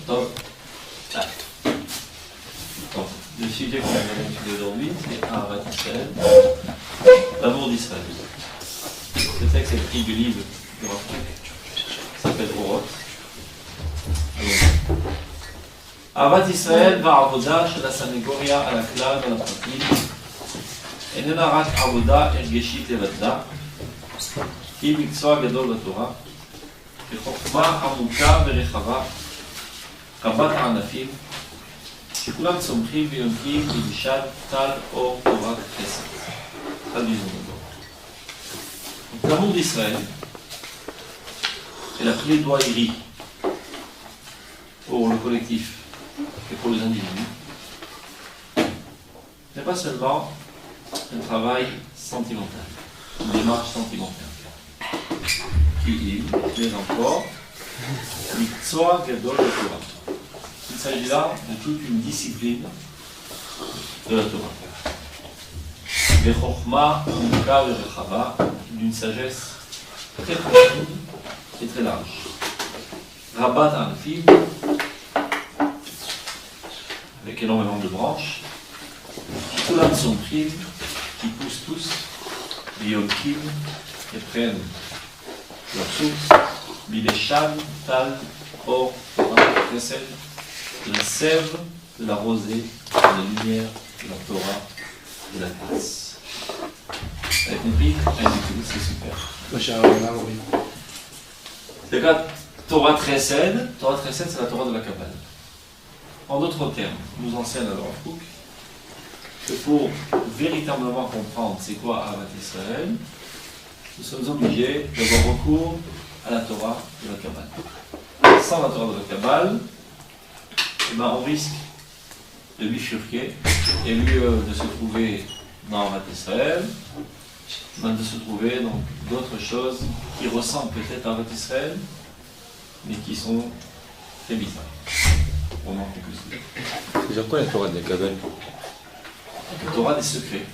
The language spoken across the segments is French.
Donc, le sujet qu'on va étudier aujourd'hui, c'est Ahavat Israël, l'amour d'Israël. Ce texte est pris du livre de Rav Kook, qui s'appelle Orot. Ahavat Israël והעבודה של הסנגוריה על הכלל ועל הפרטים איננה רק עבודה הרגשית לבדה, היא מקצוע גדול בתורה, בחוכמה עמוקה ורחבה, רבת הענפים, שכולם צומחים ויונקים בגישת טל אור תורת חסד. L'amour d'Israël est la plaidoyerie pour le collectif et pour les individus. Ce n'est pas seulement un travail sentimental, une démarche sentimentale, qui est encore Miktsua Gadol Torah. Il s'agit là de toute une discipline de la Torah. Bechokma, Muka, Rechava, d'une sagesse très profonde et très large. Rabat Anfim, avec énormément de branches. Kulam Somchim, qui poussent tous, les Yolkim, et prennent leur source. Bilesham, Tal, Or, Torah, Chesed, de la sève, de la rosée, de la lumière, de la Torah, de la grâce. Vous avez compris? C'est super. C'est la Torah Chesed. Torah Chesed, c'est la Torah de la Kabbale. En d'autres termes, nous enseigne alors Rav Kook que pour véritablement comprendre c'est quoi Ahavat Israël, nous sommes obligés d'avoir recours à la Torah de la Kabbale. Sans la Torah de la Kabbale, on risque de bifurquer et lieu de se trouver dans Ahavat Israël, de se trouver dans d'autres choses qui ressemblent peut-être à Ahavat Israël, mais qui sont très bizarres. C'est quoi la Torah de la Kabbale? La Torah des secrets.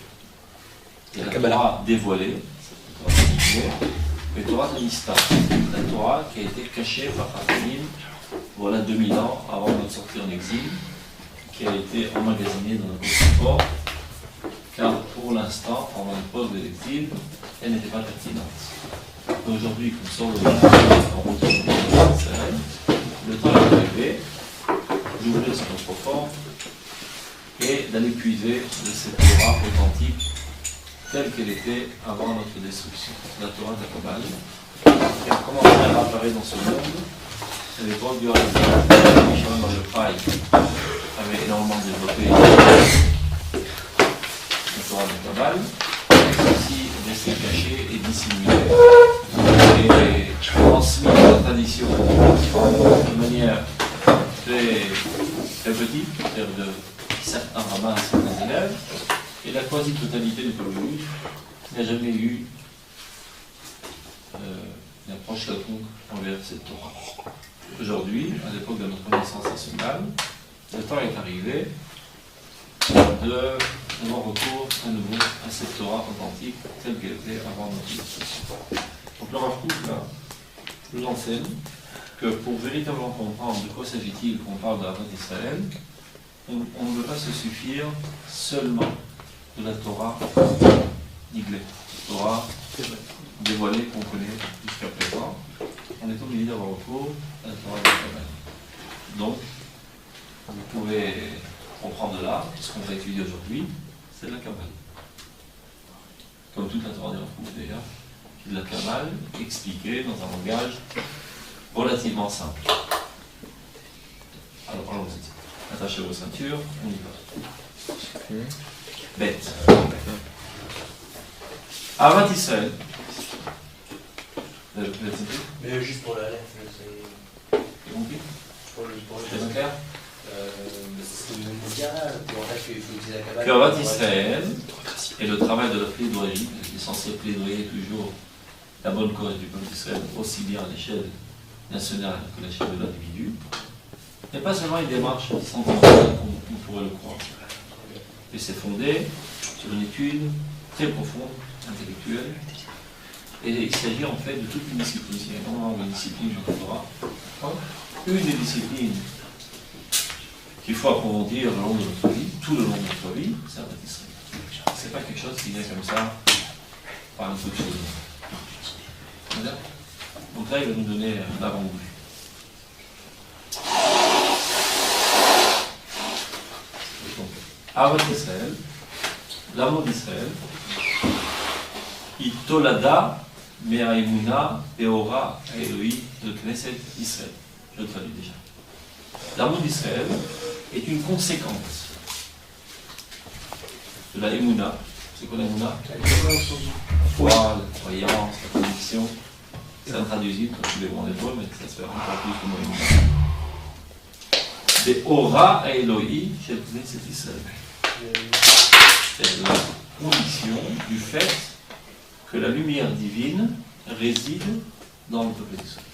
La Torah dévoilée, la Torah de l'Istar, la Torah qui a été cachée par Chachamim, voilà 2000 ans avant notre sortie en exil, qui a été emmagasinée dans notre support, car pour l'instant, pendant le pause de l'exil, elle n'était pas pertinente. Aujourd'hui, comme sort le en route d'Israël, le temps est arrivé d'ouvrir son profond et d'aller puiser de cette Torah authentique telle qu'elle était avant notre destruction. La Torah de la Kabbale, qui a commencé à apparaître dans ce monde à l'époque du Harizal. Michel Mariochai avait énormément développé la Torah de la Kabbale, ceci restait caché et dissimulé et transmis dans la tradition de manière très petite, c'est-à-dire de certains rabbins à certains élèves, et la quasi-totalité du peuple juif n'a jamais eu une approche quelconque envers cette Torah. Aujourd'hui, à l'époque de notre connaissance nationale, le temps est arrivé d'avoir recours à nouveau à cette Torah authentique telle qu'elle était avant notre destruction. Donc le Rav Kook là nous enseigne que pour véritablement comprendre de quoi s'agit-il quand on parle de Ahavat Israël, on ne peut pas se suffire seulement de la Torah Niglée, Torah dévoilée qu'on connaît jusqu'à présent. On est obligé d'avoir recours à la Torah de la Kabbale. Donc, vous pouvez comprendre là, ce qu'on va étudier aujourd'hui, c'est de la Kabbale. Comme toute la Torah de Rav Kook d'ailleurs, qui est de la Kabbale expliquée dans un langage relativement simple. Alors allons-y. Attachez vos ceintures, on y va. Bête. Ahavat Israël. Vous avez compris? Mais juste pour la lettre, c'est. Vous compris? C'est clair? C'est ce que vous dire là, en fait, il faut utiliser la Kabbale. Ahavat Israël est le travail de la plaidoyerie, qui est censé plaidoyer toujours la bonne cause du peuple d'Israël, aussi bien à l'échelle nationale que à l'échelle de l'individu, n'est pas seulement une démarche sentimentale comme on pourrait le croire. Et c'est fondé sur une étude très profonde, intellectuelle, et il s'agit en fait de toute une discipline. Il y a énormément de disciplines dans le Torah. Une des disciplines qu'il faut approfondir le long de notre vie, tout le long de notre vie, c'est Ahavat Israël. C'est pas quelque chose qui vient comme ça, par un coup de foudre. Donc là, il va nous donner un avant-goût. Ahavat Israël, l'amour d'Israël, Itolada Me'aimuna Peora Elohi de Knesset Israël. Je le traduis déjà. L'amour d'Israël est une conséquence de la Emouna. C'est quoi la Emouna? La foi, la croyance, la conviction. C'est intraduisible dans tous les mots en hébreu, mais ça se fait encore plus que le mot Emouna. Peora Elohi de Knesset Israël. C'est la conviction du fait que la lumière divine réside dans le peuple d'Israël.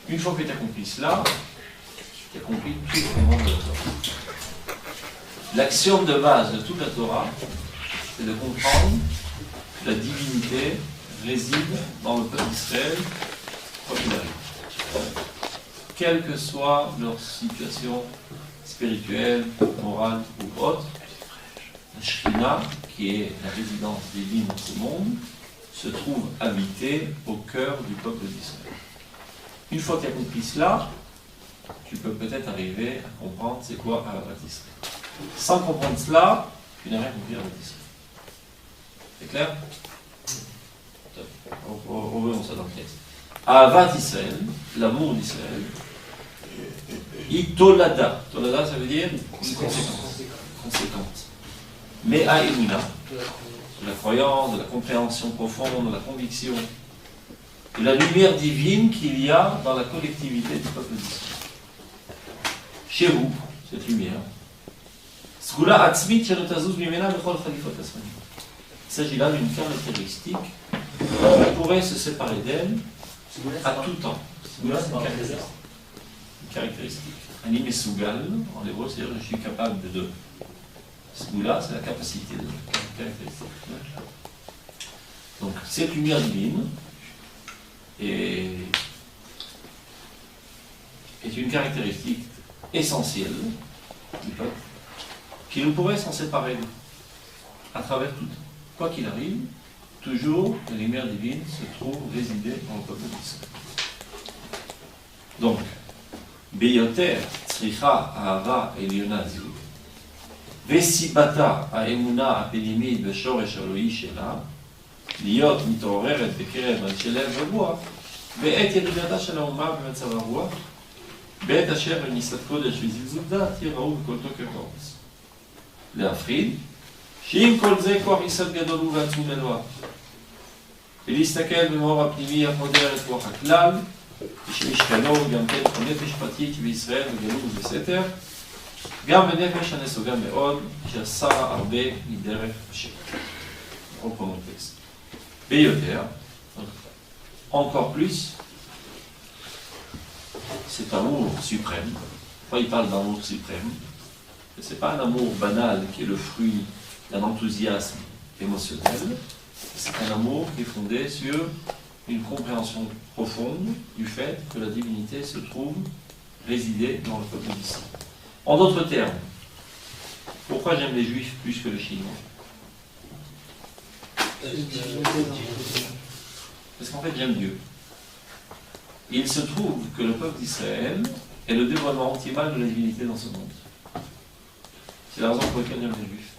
Une fois que tu as compris cela, tu as compris tout le monde de la Torah. L'axiome de base de toute la Torah, c'est de comprendre que la divinité réside dans le peuple d'Israël, quoi qu'il arrive. Quelle que soit leur situation spirituelle, morale ou autre, la Shrina, qui est la résidence divine dans ce monde, se trouve habitée au cœur du peuple d'Israël. Une fois que tu as compris cela, tu peux peut-être arriver à comprendre c'est quoi Ahavat Israël. Sans comprendre cela, tu n'as rien compris à Ahavat Israël. C'est clair? Revenons ça dans le texte. Ahavat Israël, l'amour d'Israël, Itolada. Tolada, ça veut dire une conséquence. Mais Aemuna, de la croyance, de la compréhension profonde, de la conviction, de la lumière divine qu'il y a dans la collectivité du peuple d'Israël. Chez vous, cette lumière, il s'agit là d'une caractéristique qui pourrait se séparer d'elle à tout temps. C'est une caractéristique. Anim et Sougal, en hébreu, c'est-à-dire je suis capable de deux. Sgoula, c'est la capacité de caractéristique. Donc, cette lumière divine est une caractéristique essentielle du peuple qui nous pourrait s'en séparer à travers tout. Quoi qu'il arrive, toujours la lumière divine se trouve résider dans le peuple d'Israël. Donc, Beyoter, Tzricha, Ahava, Eliona, Ziou. וסיבתה האמונה הפנימית בשורש אלוהי שלה להיות מתעוררת בקרב אנשי לב ורוח בעת ירידתה של האומה במצב הרוח בעת אשר רמיסת קודש וזלזול דעת יראו בכל תוקף האורץ. להפחיד שעם כל זה כוח יסוד גדול הוא ועצום אלוהיו ולהסתכל במאור הפנימי הפודר את כוח הכלל ושמשכנו גם כן נפש פרטית בישראל וגלוי ובסתר גם בנפש הנסוגה מאוד, שעשה הרבה מדרך השם. Reprenons le texte. Beyoter, encore plus, cet amour suprême. Quand il parle d'amour suprême, ce n'est pas un amour banal qui est le fruit d'un enthousiasme émotionnel, c'est un amour qui est fondé sur une compréhension profonde du fait que la divinité se trouve résider dans le peuple d'Israël. En d'autres termes, pourquoi j'aime les Juifs plus que les Chinois? Parce qu'en fait, j'aime Dieu. Il se trouve que le peuple d'Israël est le dévoilement optimal de la divinité dans ce monde. C'est la raison pour laquelle j'aime les Juifs.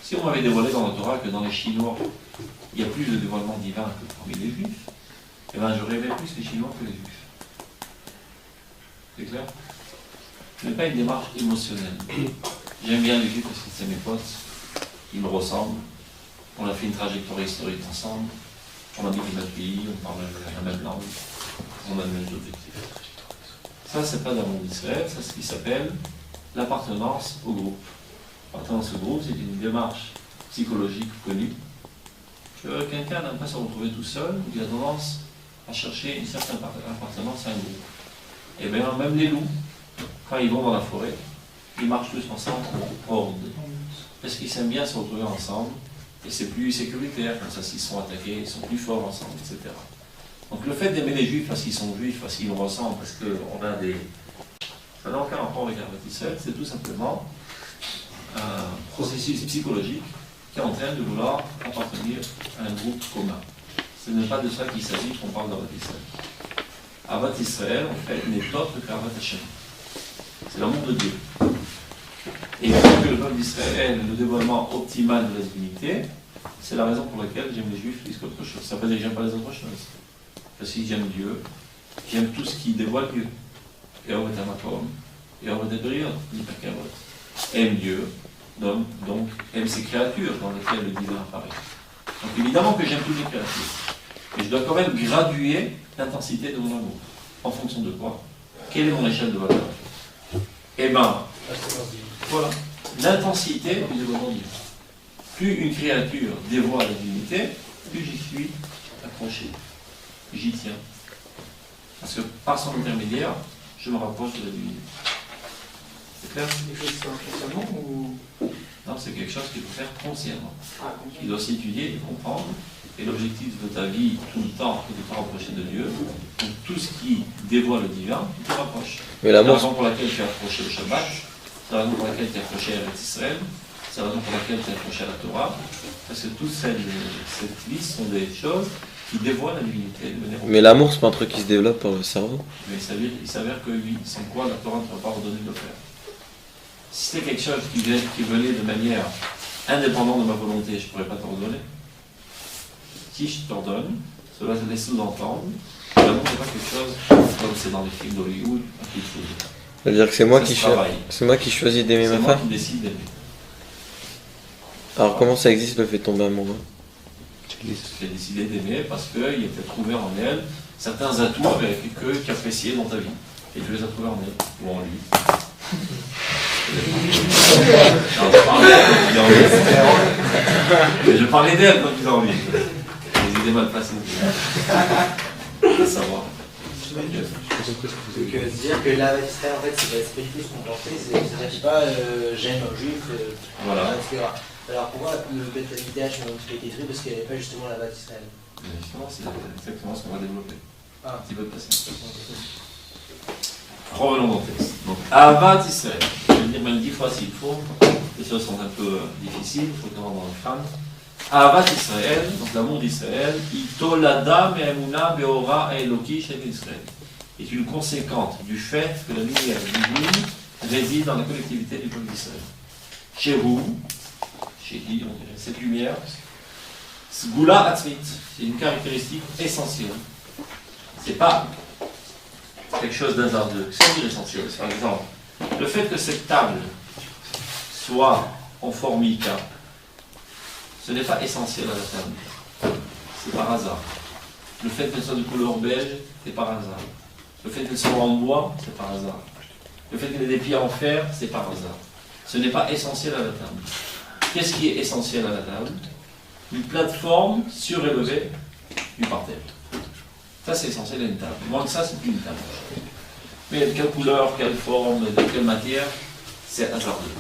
Si on m'avait dévoilé dans la Torah que dans les Chinois, il y a plus de dévoilement divin que parmi les Juifs, eh bien j'aurais aimé plus les Chinois que les Juifs. C'est clair? Ce n'est pas une démarche émotionnelle. J'aime bien les Juifs parce que c'est mes potes, ils me ressemblent, on a fait une trajectoire historique ensemble, on habite le même pays, on parle la même langue, on a le même objectif. Ça, c'est pas d'amour d'Israël, c'est ce qui s'appelle l'appartenance au groupe. L'appartenance au groupe, c'est une démarche psychologique connue que quelqu'un n'aime pas se retrouver tout seul, il a tendance à chercher une certaine appartenance à un groupe. Et bien, même les loups, quand ils vont dans la forêt, ils marchent tous ensemble en horde. Parce qu'ils aiment bien se retrouver ensemble, et c'est plus sécuritaire, comme ça s'ils sont attaqués, ils sont plus forts ensemble, etc. Donc le fait d'aimer les Juifs parce qu'ils sont Juifs, parce qu'ils nous ressemblent, parce qu'on a des... Ça n'a aucun rapport avec Ahavat Israël, c'est tout simplement un processus psychologique qui est en train de vouloir appartenir à un groupe commun. Ce n'est pas de ça qu'il s'agit quand on parle d'Ahavat Israël. Ahavat Israël, en fait, n'est autre qu'Ahavat Hashem. C'est l'amour de Dieu. Et que le peuple d'Israël est le dévoilement optimal de la divinité, c'est la raison pour laquelle j'aime les Juifs plus qu'autre chose. Ça ne veut pas dire que j'aime pas les autres choses. Parce que j'aime Dieu, j'aime tout ce qui dévoile Dieu. Et on est à Makom, et on est de aime Dieu, donc aime ses créatures dans lesquelles le divin apparaît. Donc évidemment que j'aime toutes les créatures. Mais je dois quand même graduer l'intensité de mon amour. En fonction de quoi? Quelle est mon échelle de valeur? Eh bien, voilà, l'intensité du dévoilement divin. Plus une créature dévoile la divinité, plus j'y suis accroché, j'y tiens. Parce que par son intermédiaire, je me rapproche de la divinité. C'est clair? C'est quelque chose qui fait inconsciemment ou... Non, c'est quelque chose qu'il faut faire consciemment. Ah, Il doit s'étudier et comprendre. Et l'objectif de ta vie, tout le temps, est de te rapprocher de Dieu. Donc tout ce qui dévoile le divin, tu te rapproches. C'est la raison pour laquelle tu es accroché au Shabbat, c'est la raison pour laquelle tu es accroché à Eretz Israël, c'est la raison pour laquelle tu es accroché à la Torah. Parce que toute cette liste sont des choses qui dévoilent la divinité. Mais l'amour, c'est pas un truc qui se développe par le cerveau. Mais il s'avère que oui, sans quoi la Torah ne peut pas redonner de le faire. Si c'était quelque chose qui venait de manière indépendante de ma volonté, je ne pourrais pas te redonner. Si je t'ordonne, cela se laisse sous-entendre que l'amour n'est pas quelque chose comme c'est dans les films d'Hollywood, un quelque chose. C'est-à-dire que c'est moi qui choisis d'aimer ma femme. C'est moi qui décide d'aimer. Alors comment ça existe le fait de tomber amoureux? J'ai décidé d'aimer parce qu'il a peut-être trouvé en elle certains atouts que tu appréciais dans ta vie. Et tu les as trouvés en elle, ou en lui. Je parlais d'elle quand ils ont envie. Les idées mal placées. À savoir. Donc dire que là, en fait, c'est pas du tout ce qu'on pensait, c'est pas j'aime un juif, voilà. etc. Alors pourquoi le Beth Amikdash n'a pas été détruit parce qu'il n'y avait pas justement la base d'Israël? Justement, c'est exactement ce qu'on va développer. Un petit peu de patience. Revenons au texte. Donc, Ahavat Israël. Je vais le dire même 10 fois s'il faut. Les choses sont un peu difficiles, il faut le voir dans le crâne. Ahavat Israël, donc l'amour d'Israël, Itolada me'emuna be'ora eloki shel Israël, est une conséquence du fait que la lumière divine réside dans la collectivité du peuple d'Israël. Chez vous, chez qui, on dirait, cette lumière, Sgula Atzmit, c'est une caractéristique essentielle. C'est pas quelque chose d'hasardeux, c'est essentiel. Par exemple, le fait que cette table soit en formica, ce n'est pas essentiel à la table. C'est par hasard. Le fait qu'elle soit de couleur beige, c'est par hasard. Le fait qu'elle soit en bois, c'est par hasard. Le fait qu'elle ait des pieds en fer, c'est par hasard. Ce n'est pas essentiel à la table. Qu'est-ce qui est essentiel à la table? Une plateforme surélevée du parterre. Ça, c'est essentiel à une table. Moins que ça, c'est plus une table. Mais de quelle couleur, quelle forme, de quelle matière, c'est hasardeux.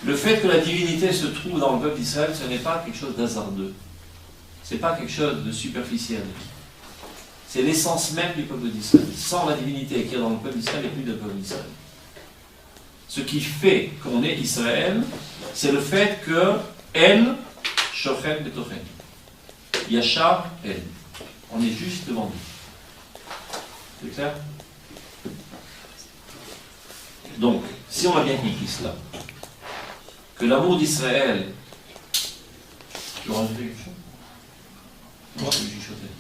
Le fait que la divinité se trouve dans le peuple d'Israël, ce n'est pas quelque chose d'hasardeux. Ce n'est pas quelque chose de superficiel. C'est l'essence même du peuple d'Israël. Sans la divinité qui est dans le peuple d'Israël, il n'y a plus de peuple d'Israël. Ce qui fait qu'on est Israël, c'est le fait que elle, Shochen Betochen, Yachar, elle. On est juste devant lui. C'est clair? Donc, si on a bien compris cela, que l'amour d'Israël... Tu veux rajouter quelque chose? Moi, je vais chuchoter.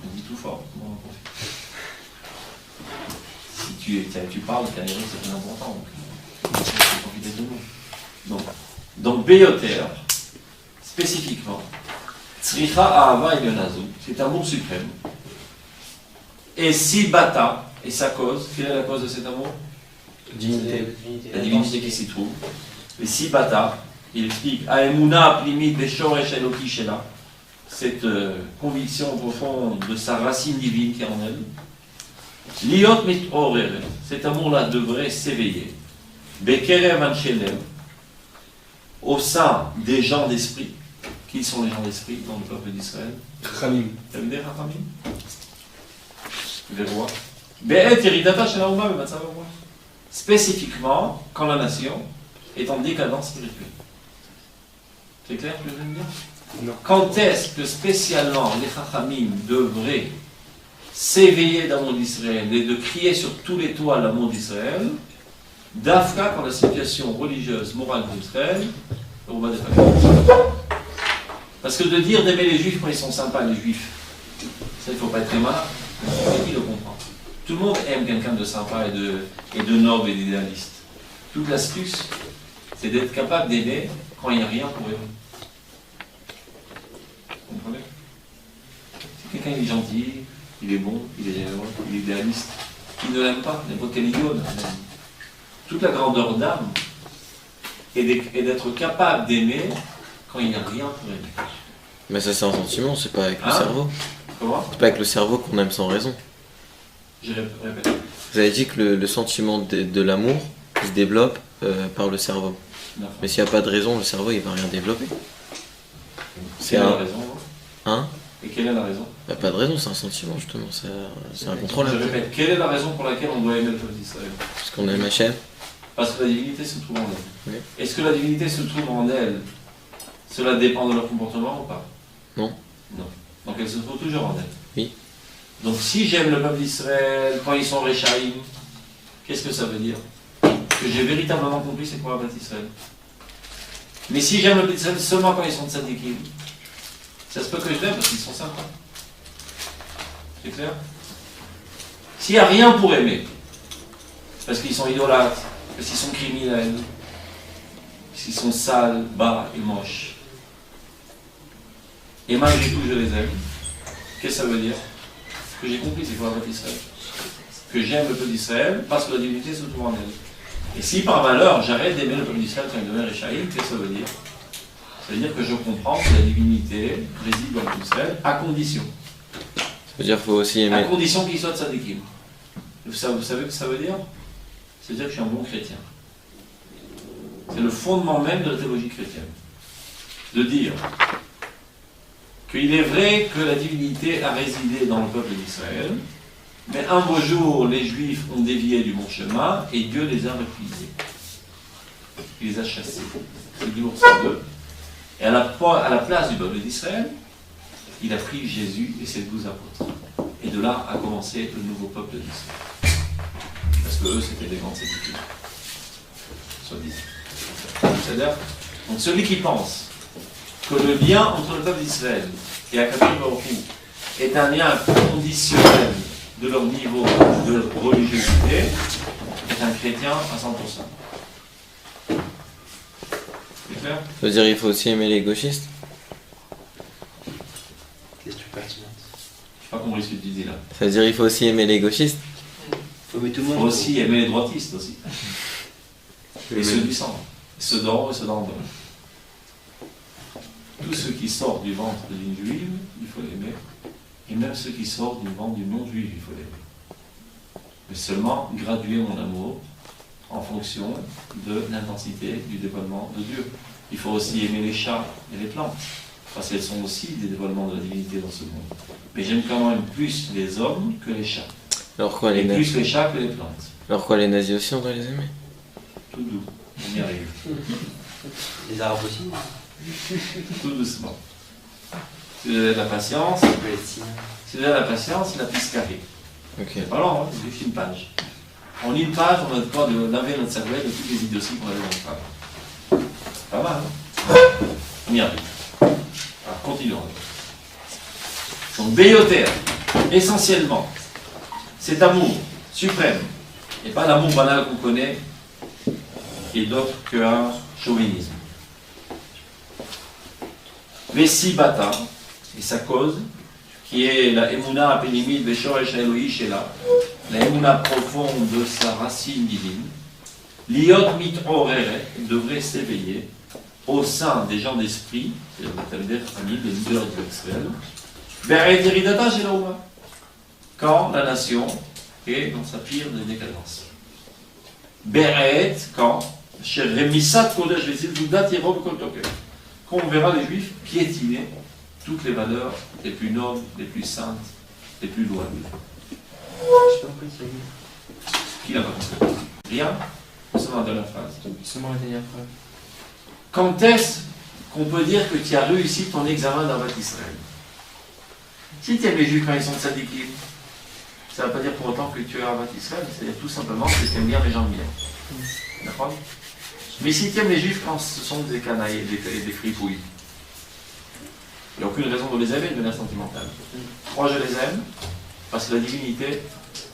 On dit tout fort. Comment on fait? Si tu parles, c'est très important. Donc, profiter de nous. Donc Beyoter, spécifiquement, Tzricha Ahava Elionazu, c'est amour suprême. Et Sibata, et sa cause, quelle est la cause de cet amour? La divinité qui s'y trouve. Et Sibata, il explique Aemuna Plimit Beshoresh Eloki Shela, cette conviction profonde de sa racine divine qui est en elle. Liot Mitorer, cet amour-là devrait s'éveiller. Bekerev Anshelem, au sein des gens d'esprit. Qui sont les gens d'esprit dans le peuple d'Israël? Chachamim. T'as vu des Chachamim? Les rois. Be'et Yeridata Shel Haouma Bematzav Haouma. spécifiquement quand la nation est en décadence spirituelle. C'est clair ce que je viens de dire? Non. Quand est-ce que spécialement les Chachamim devraient s'éveiller dans le monde d'Israël et de crier sur tous les toits l'amour d'Israël, d'Afka quand la situation religieuse, morale d'Israël est au bas des paliers. Parce que de dire d'aimer les Juifs quand ils sont sympas, les Juifs, ça il ne faut pas être très malin, mais qui le comprend? Tout le monde aime quelqu'un de sympa et de noble et d'idéaliste. Toute l'astuce, c'est d'être capable d'aimer quand il n'y a rien pour aimer. Vous comprenez? Si quelqu'un est gentil, il est bon, il est généreux, il est idéaliste, il ne l'aime pas, n'importe quel idiot ne l'aime. Toute la grandeur d'âme est d'être capable d'aimer quand il n'y a rien pour aimer. Mais ça c'est un sentiment, c'est pas avec le cerveau. Comment? C'est pas avec le cerveau qu'on aime sans raison. Je répète. Vous avez dit que le sentiment de l'amour il se développe par le cerveau. Non. Mais s'il n'y a pas de raison, le cerveau il va rien développer. Quelle est la raison? Hein? Et quelle est la raison? Il n'y a pas de raison, c'est un sentiment justement, c'est incontrôlable. Je répète, quelle est la raison pour laquelle on doit aimer le peuple d'Israël? Parce qu'on aime Hachem. Parce que la divinité se trouve en elle. Oui. Est-ce que la divinité se trouve en elle? Cela dépend de leur comportement ou pas? Non. Non. Donc elle se trouve toujours en elle. Oui. Donc si j'aime le peuple d'Israël quand ils sont Réchaïm, qu'est-ce que ça veut dire? Que j'ai véritablement compris c'est quoi le peuple d'Israël. Mais si j'aime le peuple d'Israël seulement quand ils sont tzadikim, ça se peut que je l'aime parce qu'ils sont sympas. C'est clair? S'il n'y a rien pour aimer, parce qu'ils sont idolâtres, parce qu'ils sont criminels, parce qu'ils sont sales, bas et moches, et malgré tout je les aime, qu'est-ce que ça veut dire? Que j'ai compris c'est quoi le peuple d'Israël. Que j'aime le peuple d'Israël parce que la divinité se trouve en elle. Et si par malheur j'arrête d'aimer le peuple d'Israël quand il devient Réchaïm, qu'est-ce que ça veut dire? Ça veut dire que je comprends que la divinité réside dans le peuple d'Israël à condition. Ça veut dire qu'il faut aussi aimer. À condition qu'il soit tzadikim. Vous savez ce que ça veut dire? Ça veut dire que je suis un bon chrétien. C'est le fondement même de la théologie chrétienne. De dire qu'il est vrai que la divinité a résidé dans le peuple d'Israël, mais un beau jour, les Juifs ont dévié du bon chemin et Dieu les a repliés. Il les a chassés. C'est du verset 2. Et à la place du peuple d'Israël, il a pris Jésus et ses 12 apôtres. Et de là a commencé le nouveau peuple d'Israël. Parce que eux, c'était des grands séducteurs. C'est-à-dire, donc celui qui pense que le lien entre le peuple d'Israël et Akadosh Baruch Hu est un lien conditionnel de leur niveau de religiosité est un chrétien à 100%. C'est clair? Ça veut dire qu'il faut aussi aimer les gauchistes. Question pertinente. Je n'ai pas compris ce que tu dis là. Ça veut dire qu'il faut aussi aimer les gauchistes. Faut aimer tout le Il monde. faut aussi aimer les droitistes aussi. Et ceux du sang. Ceux d'or et ceux d'en bas. Tous ceux qui sortent du ventre d'une juive, il faut l'aimer. Et même ceux qui sortent du ventre d'une non-juive, il faut l'aimer. Mais seulement graduer mon amour en fonction de l'intensité du dévoilement de Dieu. Il faut aussi aimer les chats et les plantes, parce qu'elles sont aussi des dévoilements de la divinité dans ce monde. Mais j'aime quand même plus les hommes que les chats. Alors quoi, Et plus les chats que les plantes. Alors quoi, les nazis aussi, on doit les aimer? Tout doux, on y arrive. Les Arabes aussi. Tout doucement. Si vous avez de la patience, Les Palestiniens. si vous avez de la patience, la piste carrée. Ok. C'est pas long, hein, c'est juste une page. En une page, on a le temps de laver notre cerveau de toutes les idioties qu'on avait dans le travail. C'est pas mal, hein? On y arrive. Alors, continuons. Donc, Béoter, essentiellement, cet amour suprême, et pas l'amour banal qu'on connaît, qui est d'autre qu'un chauvinisme. Vessi Bata, et sa cause, qui est la Emouna Apénimide Veshoresh Elohi Shela, la Emouna profonde de sa racine divine, Liot Mitrorere devrait s'éveiller au sein des gens d'esprit, c'est-à-dire des leaders intellectuels, Beret Eridata chez l'Ouma, quand la nation est dans sa pire des décadences. Beret, quand, chez Remisat Kodesh Vesil Doudat Yerob Koltoker, quand on verra les Juifs piétiner toutes les valeurs les plus nobles, les plus saintes, les plus louables. Je sais pas pourquoi il y a eu. Qui n'a pas compris? Rien? Seulement la dernière phrase. Seulement la dernière phrase. Quand est-ce qu'on peut dire que tu as réussi ton examen d'Avat Israël? Si tu aimes les Juifs quand ils sont tzadikim, ça ne veut pas dire pour autant que tu es Avat Israël, c'est-à-dire tout simplement que tu aimes bien les gens bien. D'accord? Mais si tu aimes les Juifs quand ce sont des canailles et des fripouilles, il n'y a aucune raison de les aimer de manière sentimentale. Moi, je les aime parce que la divinité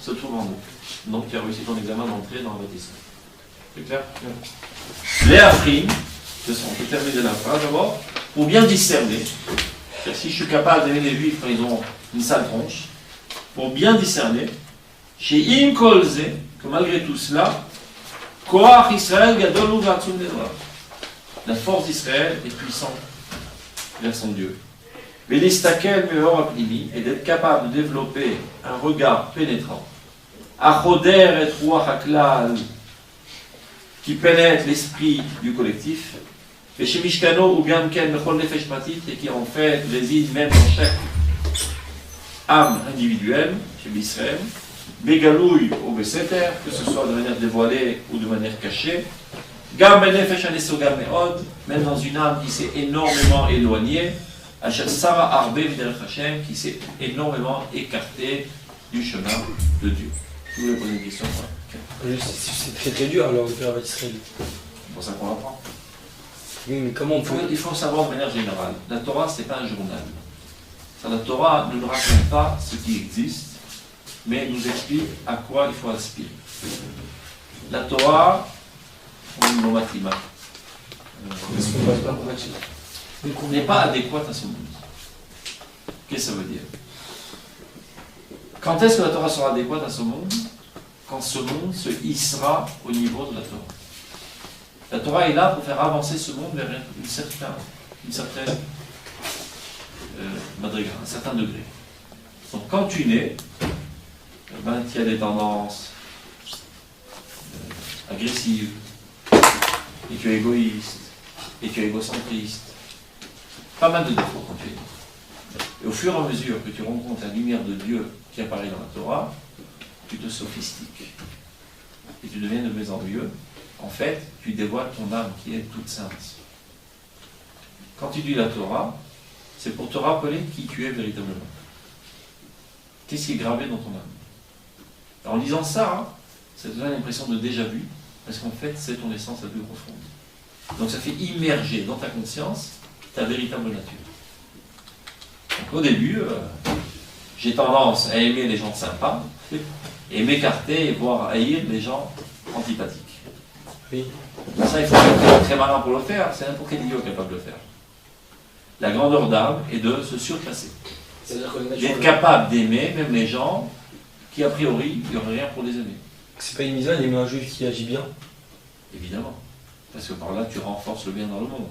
se trouve en eux. Donc, tu as réussi ton examen d'entrée dans Avat Israël. C'est clair? Les Afrim, on peut terminer la phrase d'abord, pour bien discerner. Si je suis capable d'aimer les Juifs quand ils ont une sale tronche, pour bien discerner, chez Im Kolze, que malgré tout cela, Koach Israël Gadol Hu V'Atzum Ledvar. La force d'Israël est puissante vers son Dieu. Mais l'Istakel Meor Apnimi, et d'être capable de développer un regard pénétrant. Achoder et Ruach Haklal, qui pénètre l'esprit du collectif. Et chez Mishkano ou Gamken Mechol Nefesh Matit, et qui en fait réside même dans chaque âme individuelle, chez Israël, Begalouy ou Beseter, que ce soit de manière dévoilée ou de manière cachée, Gam Ben Nefesh Anesogam Meod, même dans une âme qui s'est énormément éloignée, Asher Sara Arbe V'derech Hashem, qui s'est énormément écartée du chemin de Dieu. Vous voulez poser une question? C'est très très dur alors de faire Avat Israël. C'est pour ça qu'on l'apprend. Oui, mais comment on peut... Il faut savoir de manière générale, la Torah, ce n'est pas un journal. La Torah ne nous raconte pas ce qui existe, mais nous explique à quoi il faut aspirer. La Torah, on dit nomatima, n'est pas adéquate à ce monde. Qu'est-ce que ça veut dire? Quand est-ce que la Torah sera adéquate à ce monde? Quand ce monde se hissera au niveau de la Torah. La Torah est là pour faire avancer ce monde vers une certaine madriga, un certain degré. Donc quand tu nais, tu as des tendances agressives, et tu es égoïste, et tu es égocentriste. Pas mal de défauts quand tu es né. Et au fur et à mesure que tu rencontres la lumière de Dieu qui apparaît dans la Torah, tu te sophistiques. Et tu deviens de mieux en mieux. En fait, tu dévoiles ton âme qui est toute sainte. Quand tu lis la Torah, c'est pour te rappeler qui tu es véritablement. Qu'est-ce qui est gravé dans ton âme? En lisant ça, ça te donne l'impression de déjà vu, parce qu'en fait, c'est ton essence la plus profonde. Donc ça fait immerger dans ta conscience ta véritable nature. Donc au début, j'ai tendance à aimer les gens sympas, et m'écarter, voire haïr les gens antipathiques. Oui. Ça, il faut être très malin pour le faire, c'est n'importe quel idiot capable de le faire. La grandeur d'âme est de se surclasser. D'être capable d'aimer même les gens qui, a priori, il n'y aurait rien pour les aimer. C'est pas une mise d'aimer un juif qui agit bien? Évidemment. Parce que par là, tu renforces le bien dans le monde.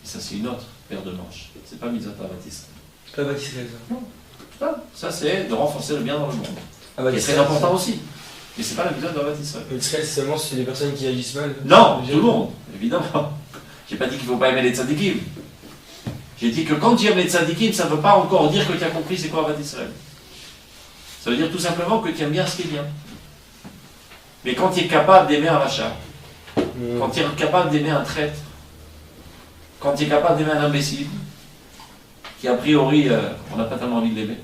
Et ça, c'est une autre paire de manches. C'est pas Mitzvot Avat Israël. C'est pas Avat Israël, ça? Non. Ça, c'est de renforcer le bien dans le monde. Avat Et c'est Israël, important aussi. Mais c'est pas la Mitzvot Avat Israël. Israël, c'est seulement les personnes qui agissent mal? Non, tout le monde, évidemment. J'ai pas dit qu'il ne faut pas aimer les tzadikim. J'ai dit que quand tu aimes les tzadikim, ça ne veut pas encore dire que tu as compris c'est quoi Avat Israël. Ça veut dire tout simplement que tu aimes bien ce qui est bien. Mais quand tu es capable d'aimer un rachat, quand tu es capable d'aimer un traître, quand tu es capable d'aimer un imbécile, qui a priori, on n'a pas tellement envie de l'aimer,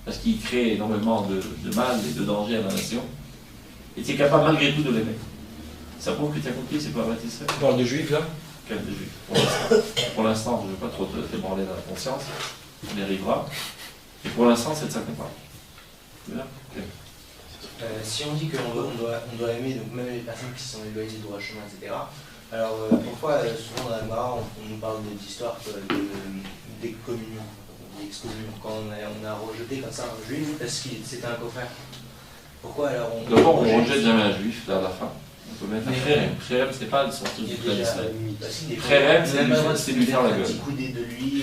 parce qu'il crée énormément de mal et de danger à la nation, et tu es capable malgré tout de l'aimer. Ça prouve que tu as compris c'est quoi Avat Israël. Tu parles de juifs là? Quel de juifs? Pour l'instant, je ne veux pas trop te débranler dans la conscience, on y arrivera. Et pour l'instant, c'est de ça qu'on parle. C'est bien? Okay. Si on dit qu'on doit aimer donc même les personnes qui sont éloignées du droit chemin, etc. Alors pourquoi souvent dans la Gemara on nous parle d'histoires d'excommunion, quand on a rejeté comme ça un juif parce que c'était un coffre? Pourquoi alors on... D'abord, on ne rejette jamais un juif vers la fin. On peut mettre un frérem. Frérem, c'est pas le sortir du plat d'Israël. Frérem, c'est lui faire la gueule.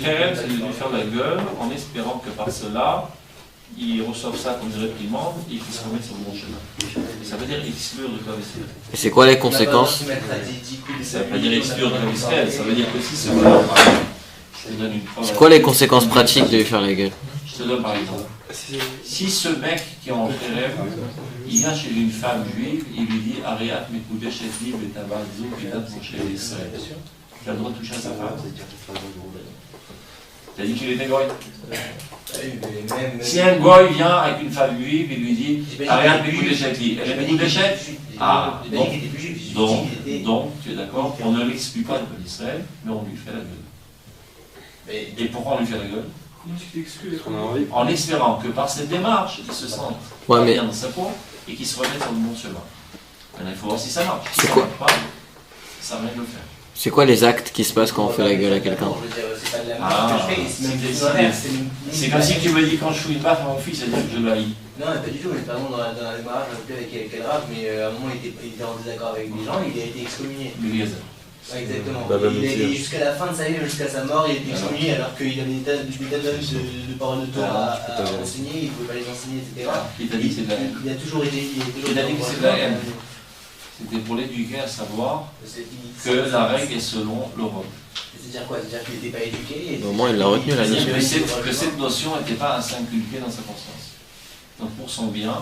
Frérem, c'est lui faire la gueule en espérant que par cela, il reçoit ça comme une réprimande et qu'il se remet sur le bon chemin. Et ça veut dire exclure de Klav Israël. Et c'est quoi les conséquences? Ça ne veut pas dire exclure de Klav Israël, ça veut dire que si ce gars C'est quoi les conséquences pratiques de lui faire la gueule? Je te donne par exemple. Si ce mec qui est en rêve, il vient chez une femme juive, il lui dit Ariat Mekoudesh et Liv et Tabazou, Pitat chez Israël. Tu as le droit de toucher à sa femme. Tu as dit qu'il était goy. Si un goy vient avec une femme juive, il lui dit Ariat Mekoudesh et Liv. Elle est Mekoudesh. Ah, donc, tu es d'accord, on ne l'exclut pas de d'Israël, mais on lui fait la gueule. Et pourquoi on lui fait la gueule? En espérant que par cette démarche, il se sente bien dans sa peau et qu'il se remette sur le bon chemin. Maintenant, il faut voir si ça marche. Si ça marche pas, ça va rien de le faire. C'est quoi les actes qui se passent quand on fait la gueule à quelqu'un? C'est comme si tu me dis quand je fous une baffe à mon fils, c'est-à-dire que je le haïs. Non, pas du tout, mais par exemple dans la démarche, je ne sais plus avec quel rap, mais à un moment il était en désaccord avec des gens, il a été excommunié. Ouais, exactement. Il a été jusqu'à la fin de sa vie, jusqu'à sa mort, il a été excommunié alors qu'il avait des tas de paroles de Torah à enseigner, il ne pouvait pas les enseigner, etc. Il t'a dit que c'est de la haine. Il a toujours été. Il a dit que c'est de la haine. C'était pour l'éduquer à savoir que la règle est selon l'Europe. C'est-à-dire quoi? C'est-à-dire qu'il n'était pas éduqué. Au moins il l'a retenu la notion. Que cette notion n'était pas à s'inculquer dans sa conscience. Donc pour son bien,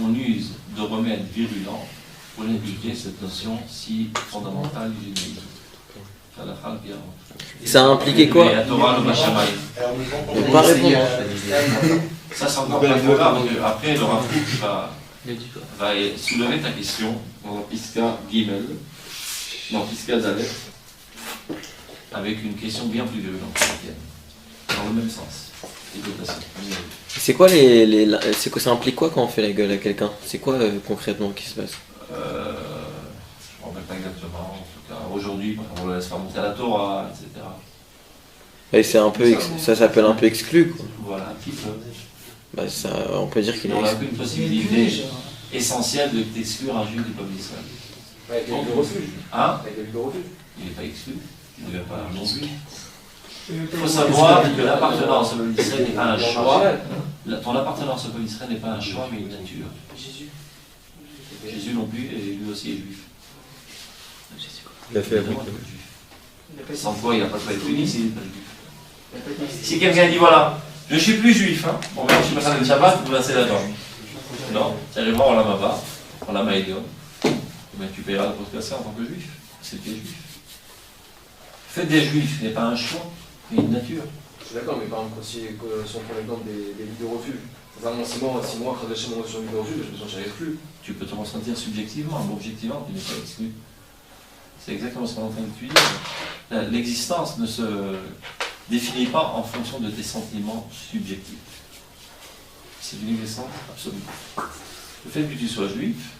on use de remèdes virulents pour inculquer cette notion si fondamentale du judaïsme. Ça a impliqué quoi? Pas répondre. Ça c'est encore pas trop grave, parce qu'après le Rav Kook va soulever ta question dans la Pisca Gimel, dans Pisca Dalet, avec une question bien plus violente, dans le même sens. C'est quoi ça implique quoi quand on fait la gueule à quelqu'un? C'est quoi concrètement qui se passe? Je ne me rappelle pas exactement. En tout cas, aujourd'hui, on le laisse faire monter à la Torah, etc. Et c'est un peu ça s'appelle un peu exclu, quoi. Voilà, un petit peu. Bah ça, on peut dire qu'il est exclu. On n'a qu'une possibilité essentielle de t'exclure un juif du peuple d'Israël. Avec la ville de refuge. Hein? Avec la ville de refuge. Il n'est pas exclu. Il ne devient pas non plus. Il faut savoir que l'appartenance au peuple d'Israël n'est pas un choix. Ton appartenance au peuple d'Israël n'est pas un choix, mais une nature. Jésus non plus, et lui aussi est juif. Il a fait la sans quoi il n'a pas de être puni s'il n'est pas juif. Si quelqu'un dit voilà, je ne suis plus juif, hein. Bon, maintenant je suis passé le Shabbat, vous passez là-dedans. Non, tu arriveras en Lamaba, en Lamaïdion, mais tu paieras la postcation en tant que juif. C'est qui est juif. Le fait des juifs n'est pas un choix, mais une nature. Je suis d'accord, mais par exemple, si on prend l'exemple des villes de refuge, vraiment 6 mois, quand j'ai mon sur une ville de refuge, je me sentirais exclu. Tu peux te ressentir subjectivement, mais objectivement, tu n'es pas exclu. C'est exactement ce qu'on est en train de dire. L'existence ne se définit pas en fonction de tes sentiments subjectifs. C'est une existence absolue. Le fait que tu sois juif,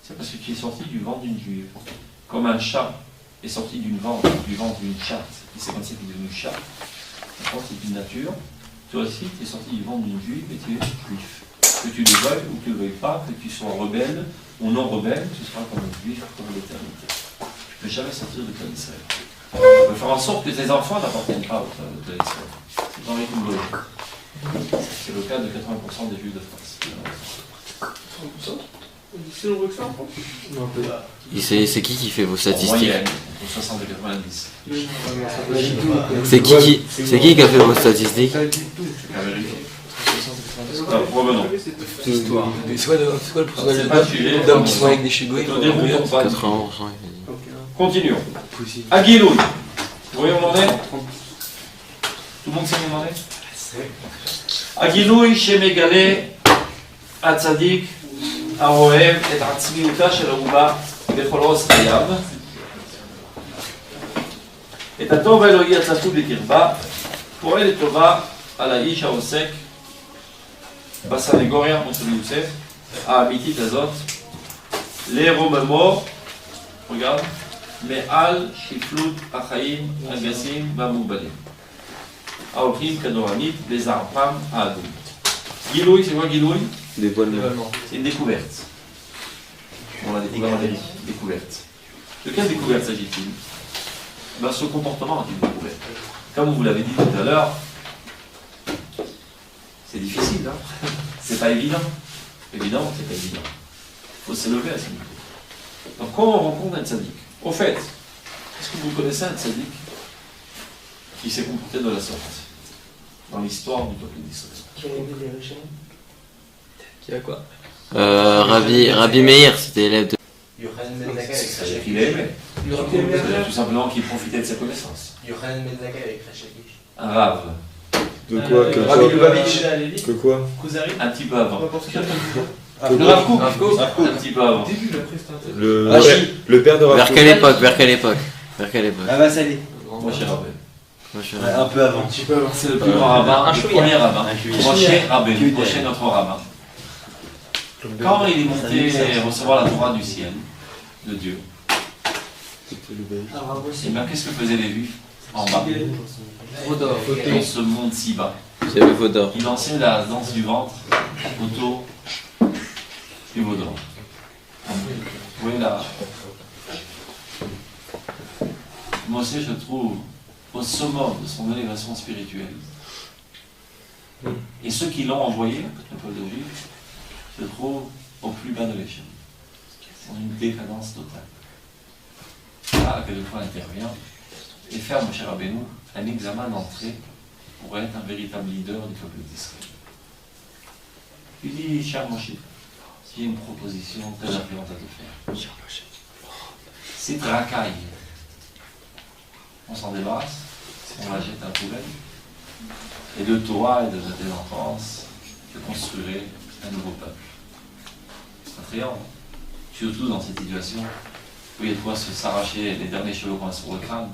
c'est parce que tu es sorti du ventre d'une juive. Comme un chat est sorti du ventre d'une chatte, et c'est comme ça qu'il est devenu chat. C'est une nature. Toi aussi, tu es sorti du ventre d'une juive et tu es juif. Que tu le veuilles ou que tu ne le veuilles pas, que tu sois rebelle ou non rebelle, tu seras comme un juif pour l'éternité. Tu ne peux jamais sortir de ton Israël. Tu peux faire en sorte que tes enfants n'appartiennent pas au ton Israël. C'est dans les coups. C'est le cas de 80% des juifs de France. 100%? C'est nombreux que ça en France? Non, c'est qui fait vos En statistiques? moyenne, entre 60 et 90. C'est qui a fait vos statistiques? La vérité. Revenons. C'est quoi le pourcentage d'hommes qui sont avec des chigouilles? 80%. Continuons. Aguilouille. Vous voyez où on en est? Tout le monde sait où on en est? Aguilouille chez Mégalé, Atzadik, Arohem, et Atzmiuta chez le Rouba, Becholos Chayav. Et Atov Elohi Atzatou Bekirba, פועל לטובה על האיש העוסק בסנגוריה מוסר יוסף האמיתית הזאת לרוממו, regarde, מעל שפלות החיים הגסים והמוגבלים ההולכים כדורנית בזעפם האדום. גילוי, c'est quoi גילוי? Dévoilement. C'est une découverte. On a découvert la découverte. De quelle découverte s'agit-il? Ben, ce comportement est une découverte. Comme vous l'avez dit tout à l'heure, c'est difficile, hein? C'est pas évident. Évidemment, c'est pas évident. Il faut s'élever à ce niveau. Donc, quand on rencontre un tzaddik, au fait, est-ce que vous connaissez un tzaddik qui s'est comporté de la sorte? dans l'histoire du peuple d'Israël. Qui a aimé les riches? Qui a quoi Rabbi Meir, c'était élève de. Yochanan Ben Zakkai avec C'est-à-dire Rachel. qu'il aimait. Il aurait C'est tout simplement qu'il profitait de ses connaissances. Yochanan Ben Zakkai avec Rachel. Un rave, De quoi que Rabbi quoi Lubavitch. Que quoi Kuzari. un petit peu avant. Que Rav quoi Kook. Un petit peu avant. Début, après, c'était intéressant. Le père de Vers Rav quelle époque Vers quelle époque Vers quelle époque Ah bah ça l'est. Moi, j'ai Rabbi. Moi, je- Un peu avant. C'est le plus grand rabbin, le premier rabbin. Un chouïa. Moshe Rabbeinu, Chouïa. Moshe notre rabbin. Quand il est monté recevoir la Torah du ciel, de Dieu, et bien qu'est-ce que faisaient les Juifs en bas, dans ce monde si bas? C'est le veau d'or. Il dansait la danse du ventre autour du veau d'or. Vous voyez là, Moshe, je trouve, au summum de son élévation spirituelle. Et ceux qui l'ont envoyé, le peuple de Juifs, se trouvent au plus bas de l'échelle. Ils ont une décadence totale. Là, à quel point intervient et faire, mon cher Rabbeinu, un examen d'entrée pour être un véritable leader du peuple d'Israël. Il dit, cher Moshe, j'ai une proposition très influente à te faire. C'est racaille. On s'en débarrasse, on la jette à la poubelle, et de toi et de tes enfance, je construirai un nouveau peuple. C'est attrayant, surtout dans cette situation où il y a de quoi s'arracher les derniers cheveux qu'on a sur le crâne.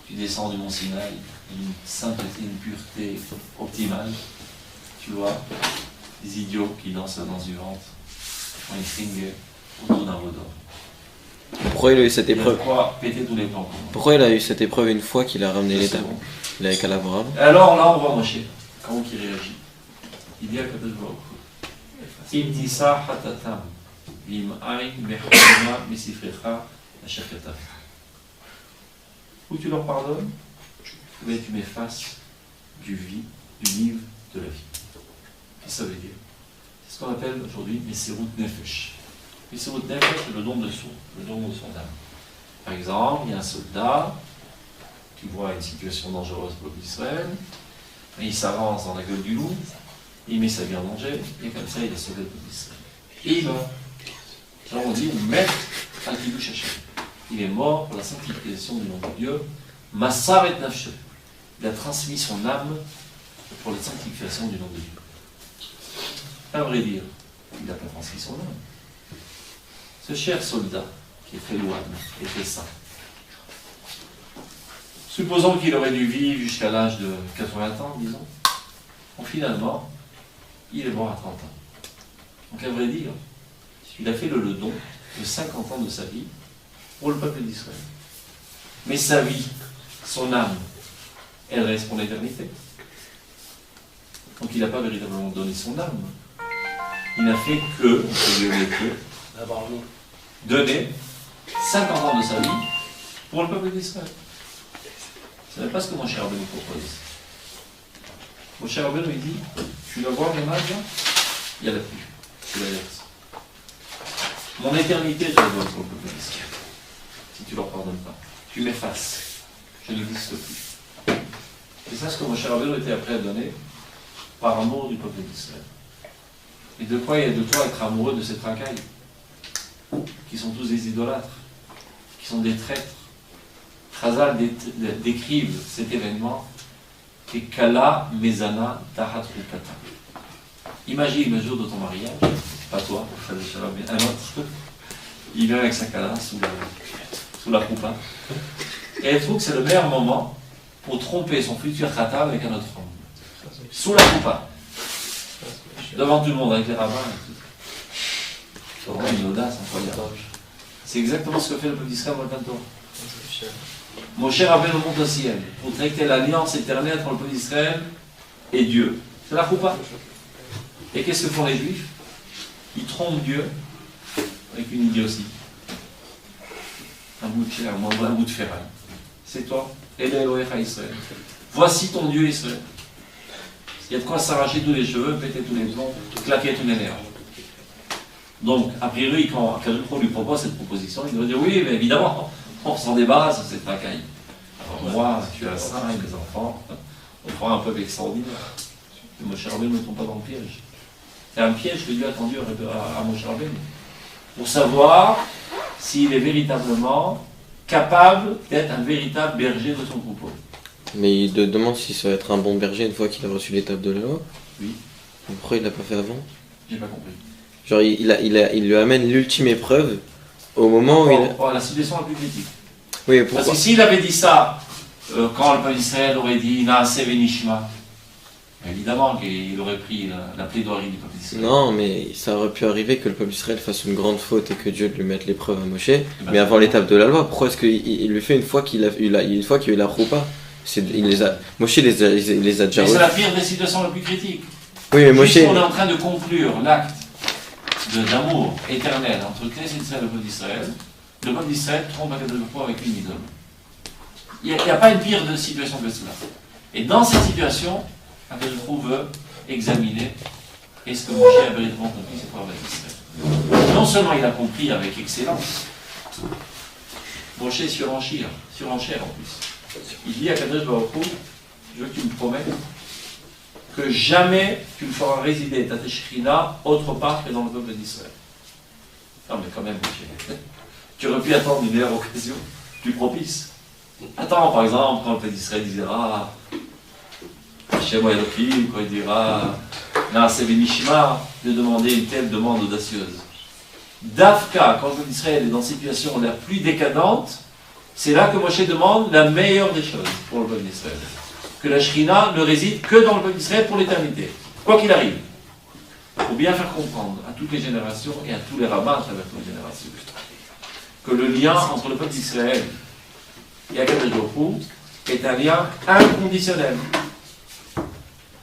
Tu descends du mont Sinaï, une sainteté, une pureté optimale. Tu vois, des idiots qui dansent la danse du ventre, font une string autour d'un veau d'or. Pourquoi il a eu cette Il y a de épreuve quoi péter tous les plombs. Pourquoi il a eu cette épreuve une fois qu'il a ramené C'est l'état bon. Il avait qu'à l'avoir avant. Alors là, on voit Moshe, comment il réagit. Il dit à Kadosh Baruch Hu, Im tisa hatatam, im aïn mechama misifrecha ashakata. Ou tu leur pardonnes, ou bien tu m'effaces du livre de la vie. Qu'est-ce que ça veut dire? C'est ce qu'on appelle aujourd'hui Messirut Nefesh. Messirut Nefesh, c'est le don de soi, le don de son âme. Par exemple, il y a un soldat qui voit une situation dangereuse pour l'Israël, et il s'avance dans la gueule du loup, il met sa vie en danger, et comme ça il est sauvé le peuple d'Israël. Et il meurt. Alors on dit, maître al-Kiddush Hashem. Il est mort pour la sanctification du nom de Dieu. Massar et Nafshe. Il a transmis son âme pour la sanctification du nom de Dieu. À vrai dire, il n'a pas transmis son âme. Ce cher soldat, qui est très louable et très saint, supposons qu'il aurait dû vivre jusqu'à l'âge de 80 ans, disons. Bon, finalement, il est mort à 30 ans. Donc à vrai dire, il a fait le don de 50 ans de sa vie pour le peuple d'Israël. Mais sa vie, son âme, elle reste pour l'éternité. Donc il n'a pas véritablement donné son âme. Il n'a fait que, donner 50 ans de sa vie pour le peuple d'Israël. Ce n'est pas ce que mon cher Rabbeinu propose. Mon cher Rabbeinu, il dit, tu vas voir l'image là, il y a la pluie, tu la verses. Mon éternité, je la donne pour le peuple d'Israël. Si tu ne leur pardonnes pas, tu m'effaces, je n'existe plus. Et ça, ce que mon cher Rabbeinu était prêt à donner par amour du peuple d'Israël. Et de quoi il y a de toi être amoureux de ces racailles, qui sont tous des idolâtres, qui sont des traîtres. Chazal décrivent cet événement et Kala Mezana Tahat Rukata. Imagine le jour de ton mariage, pas toi, mais un autre, il vient avec sa Kala sous la coupa, et elle trouve que c'est le meilleur moment pour tromper son futur Khata avec un autre homme. Sous la coupa, devant tout le monde, avec les rabbins et tout. C'est vraiment une audace incroyable. C'est exactement ce que fait le peuple d'Israël dans le Canton. Mon cher Rabbeinu monte au ciel pour traiter l'alliance éternelle entre le peuple d'Israël et Dieu. C'est la choupa. Et qu'est-ce que font les Juifs? Ils trompent Dieu avec une idiotie. Un bout de chair, un bout de ferraille. C'est toi. El Elohecha Israël. Voici ton Dieu Israël. Il y a de quoi s'arracher tous les cheveux, péter tous les plombs, claquer tous les nerfs. Donc, a priori, quand Kadosh lui propose cette proposition, il doit dire oui, mais évidemment, on s'en débarrasse de cette racaille. Alors moi, tu as 5 enfants, On fera un peuple extraordinaire. Et Moshe Rabbeinu ne tombe pas dans le piège. C'est un piège que Dieu a tendu à Moshe Rabbeinu. Pour savoir s'il est véritablement capable d'être un véritable berger de son troupeau. Mais il te demande si ça va être un bon berger une fois qu'il a reçu l'étape de la loi. Oui. Et pourquoi il l'a pas fait avant? J'ai pas compris. Genre il lui amène l'ultime épreuve au moment où il... Oh, la situation la plus critique. Oui, Parce pourquoi? que s'il avait dit ça quand le peuple d'Israël aurait dit Naaseh Venishma, évidemment qu'il aurait pris la plaidoirie du peuple d'Israël. Non, mais ça aurait pu arriver que le peuple d'Israël fasse une grande faute et que Dieu lui mette l'épreuve à Moshe. Ben, Mais avant l'étape de la loi, pourquoi est-ce qu'il lui fait une fois qu'il a eu la roupa? Moshe il les a déjà Mais c'est reçus. la pire des situations les plus critiques. Oui, mais Moshe... Puisqu'on est en train de conclure l'acte d'amour éternel entre Knesset Israël et le peuple d'Israël trompe à quelque fois avec une idole. Il n'y a pas une pire de situation que cela. Et dans cette situation, Akadosh veut examiner est-ce que Moshe a véritablement compris ses paroles d'Israël. Non seulement il a compris avec excellence, Moshe surenchère en plus. Il dit à Akadosh Baruch Hu, je veux que tu me promettes que jamais tu ne feras résider ta Teshchina autre part que dans le peuple d'Israël. Non mais quand même, Moshe, tu aurais pu attendre une meilleure occasion, plus propice. Attends, par exemple, quand le peuple d'Israël dira Hashem Elohim, quand il dira Naaseh Venishma, de demander une telle demande audacieuse. Dafka, quand le peuple d'Israël est dans une situation la plus décadente, c'est là que Moshe demande la meilleure des choses pour le peuple d'Israël. Que la Shrina ne réside que dans le peuple d'Israël pour l'éternité, quoi qu'il arrive. Pour bien faire comprendre à toutes les générations et à tous les rabbins à travers toutes les générations que le lien entre le peuple d'Israël et Akadosh Baruch Hu est un lien inconditionnel.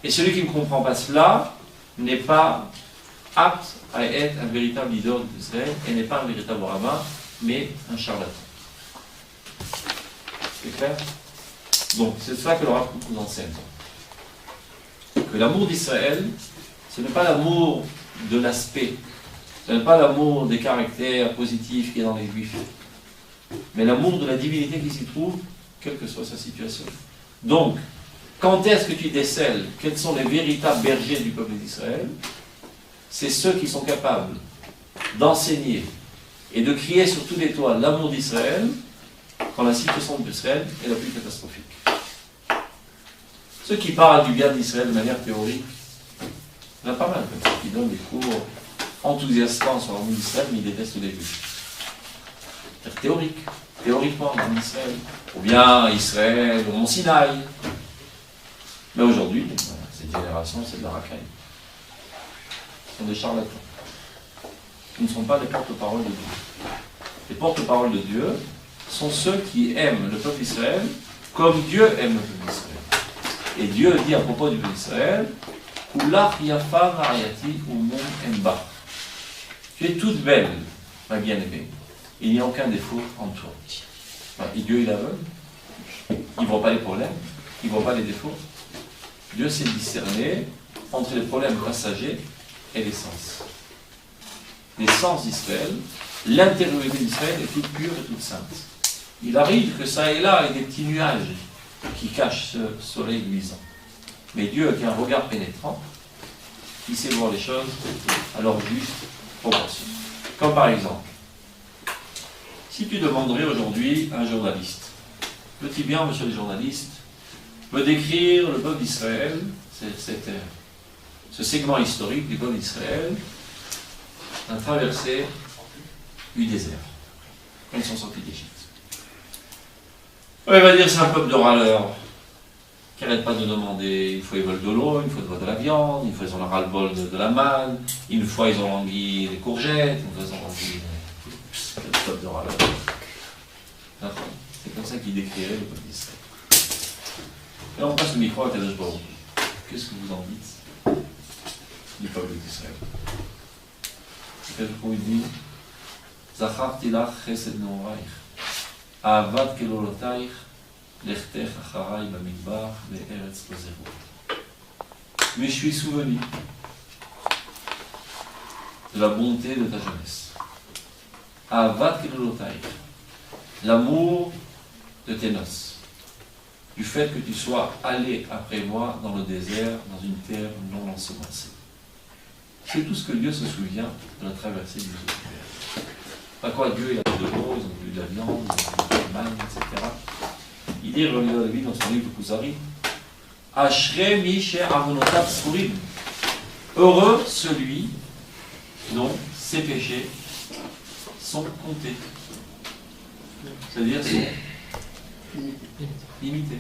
Et celui qui ne comprend pas cela n'est pas apte à être un véritable leader d'Israël et n'est pas un véritable rabbin, mais un charlatan. C'est clair? Donc c'est ça que le Rav nous enseigne. Que l'amour d'Israël, ce n'est pas l'amour de l'aspect, ce n'est pas l'amour des caractères positifs qu'il y a dans les Juifs, mais l'amour de la divinité qui s'y trouve, quelle que soit sa situation. Donc, quand est-ce que tu décèles quels sont les véritables bergers du peuple d'Israël? C'est ceux qui sont capables d'enseigner et de crier sur tous les toits l'amour d'Israël quand la situation d'Israël est la plus catastrophique. Ceux qui parlent du bien d'Israël de manière théorique, il y en a pas mal comme ça, qui donnent des cours enthousiastants sur l'amour d'Israël, mais ils détestent les Juifs. C'est théorique, théoriquement, en Israël, ou bien Israël, ou Mont Sinaï. Mais aujourd'hui, cette génération, c'est de la racaille. Ce sont des charlatans. Ils ne sont pas les porte-paroles de Dieu. Les porte-paroles de Dieu sont ceux qui aiment le peuple d'Israël comme Dieu aime le peuple d'Israël. Et Dieu dit à propos du peuple d'Israël, Kulach yafa mariati umum emba. Tu es toute belle, ma bien-aimée. Il n'y a aucun défaut en toi. Et Dieu, il est aveugle. Il ne voit pas les problèmes. Il ne voit pas les défauts. Dieu sait discerner entre les problèmes passagers et les sens. Les sens d'Israël, l'intériorité d'Israël est toute pure et toute sainte. Il arrive que ça et là, il y ait des petits nuages qui cachent ce soleil luisant. Mais Dieu, qui a un regard pénétrant, il sait voir les choses à leur juste proportion. Comme par exemple, si tu demanderais aujourd'hui à un journaliste, petit bien, monsieur le journaliste, me décrire le peuple d'Israël, ce segment historique du peuple d'Israël, a traversé du désert, quand ils sont sortis d'Égypte. Il va dire c'est un peuple de râleurs, qui n'arrête pas de demander, une fois ils veulent de l'eau, une fois de la viande, une fois ils ont le ras-le-bol de la manne, une fois ils ont langui des courgettes, une fois ils ont langui le peuple de râleurs. C'est comme ça qu'il décrirait le peuple d'Israël. Et on passe le micro à Kadosh Baruch Hu. Qu'est-ce que vous en dites du peuple d'Israël? Kadosh Baruch Hu dit Zacharti lach chesed noraich, ahavat kelolotaich, lechtech acharai bamidbar, ve'eretz bozerot. Mais je suis souvenu de la bonté de ta jeunesse. Ahavat kelolotaich, l'amour de tes noces. du fait que tu sois allé après moi dans le désert, dans une terre non ensemencée. C'est tout ce que Dieu se souvient de la traversée du désert. Pas quoi, Dieu, il a de l'eau, ils ont bu de la viande, ils ont bu de la manne, etc. Il dit, David dans son livre de Kuzari, Ashrei mi she'avonotav surim. Heureux celui dont ses péchés sont comptés. C'est-à-dire sont limités.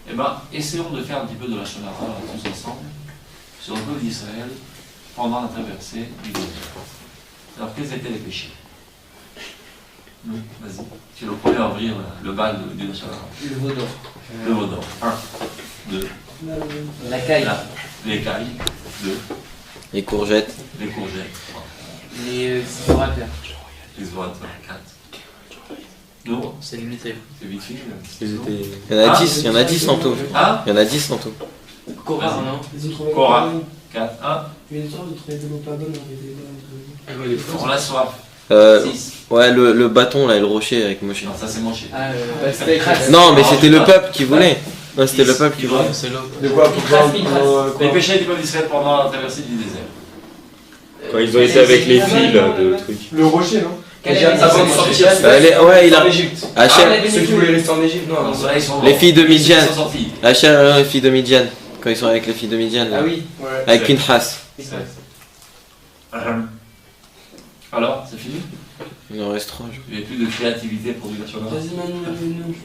Eh bien, essayons de faire un petit peu de la shonara tous ensemble sur le peuple d'Israël pendant la traversée du désert. Alors, quels étaient les péchés? Vas-y, tu es le premier à ouvrir le bal du shonara. Le veau d'or. Le veau d'or. 1, 2. La caille. Les cailles. 2. Les courgettes. Les courgettes. 3. Les orateurs. Les orateurs. 4. Non, C'est limité. c'est vite fini. Ils étaient. Il y en a 10, il y en a 10 en tout. Ah, Il y en a 10 en tout. Cora, non? Ils ont trouvé Cora. 4, 1. Il y a une histoire de trouver de l'eau pas bonne avec des bonnes. On a soif. 6. Ouais, le bâton là et le rocher avec Moshe. Non, ça c'est manché. Ah, c'était crasse. Non, mais c'était le peuple qui voulait. Ouais, c'était le peuple qui voulait. C'est l'eau. De quoi pour Les péchés du peuple d'Israël pendant la traversée du désert. Quand ils ont été avec les fils de trucs. Le rocher, non Avant de sortir. Ouais, il a. Égypte. Hachem, Ceux qui voulaient rester en Égypte, non. Non, ceux-là, ils sont les morts. filles de Ils Midian. sont sortis. Hachem, les filles de Midian. Quand ils sont avec les filles de Midian. là. Ah oui. Ouais. Avec Pinchas. Alors, c'est fini? Il en reste 3. Il n'y a plus de créativité pour du national. Vas-y, Manu.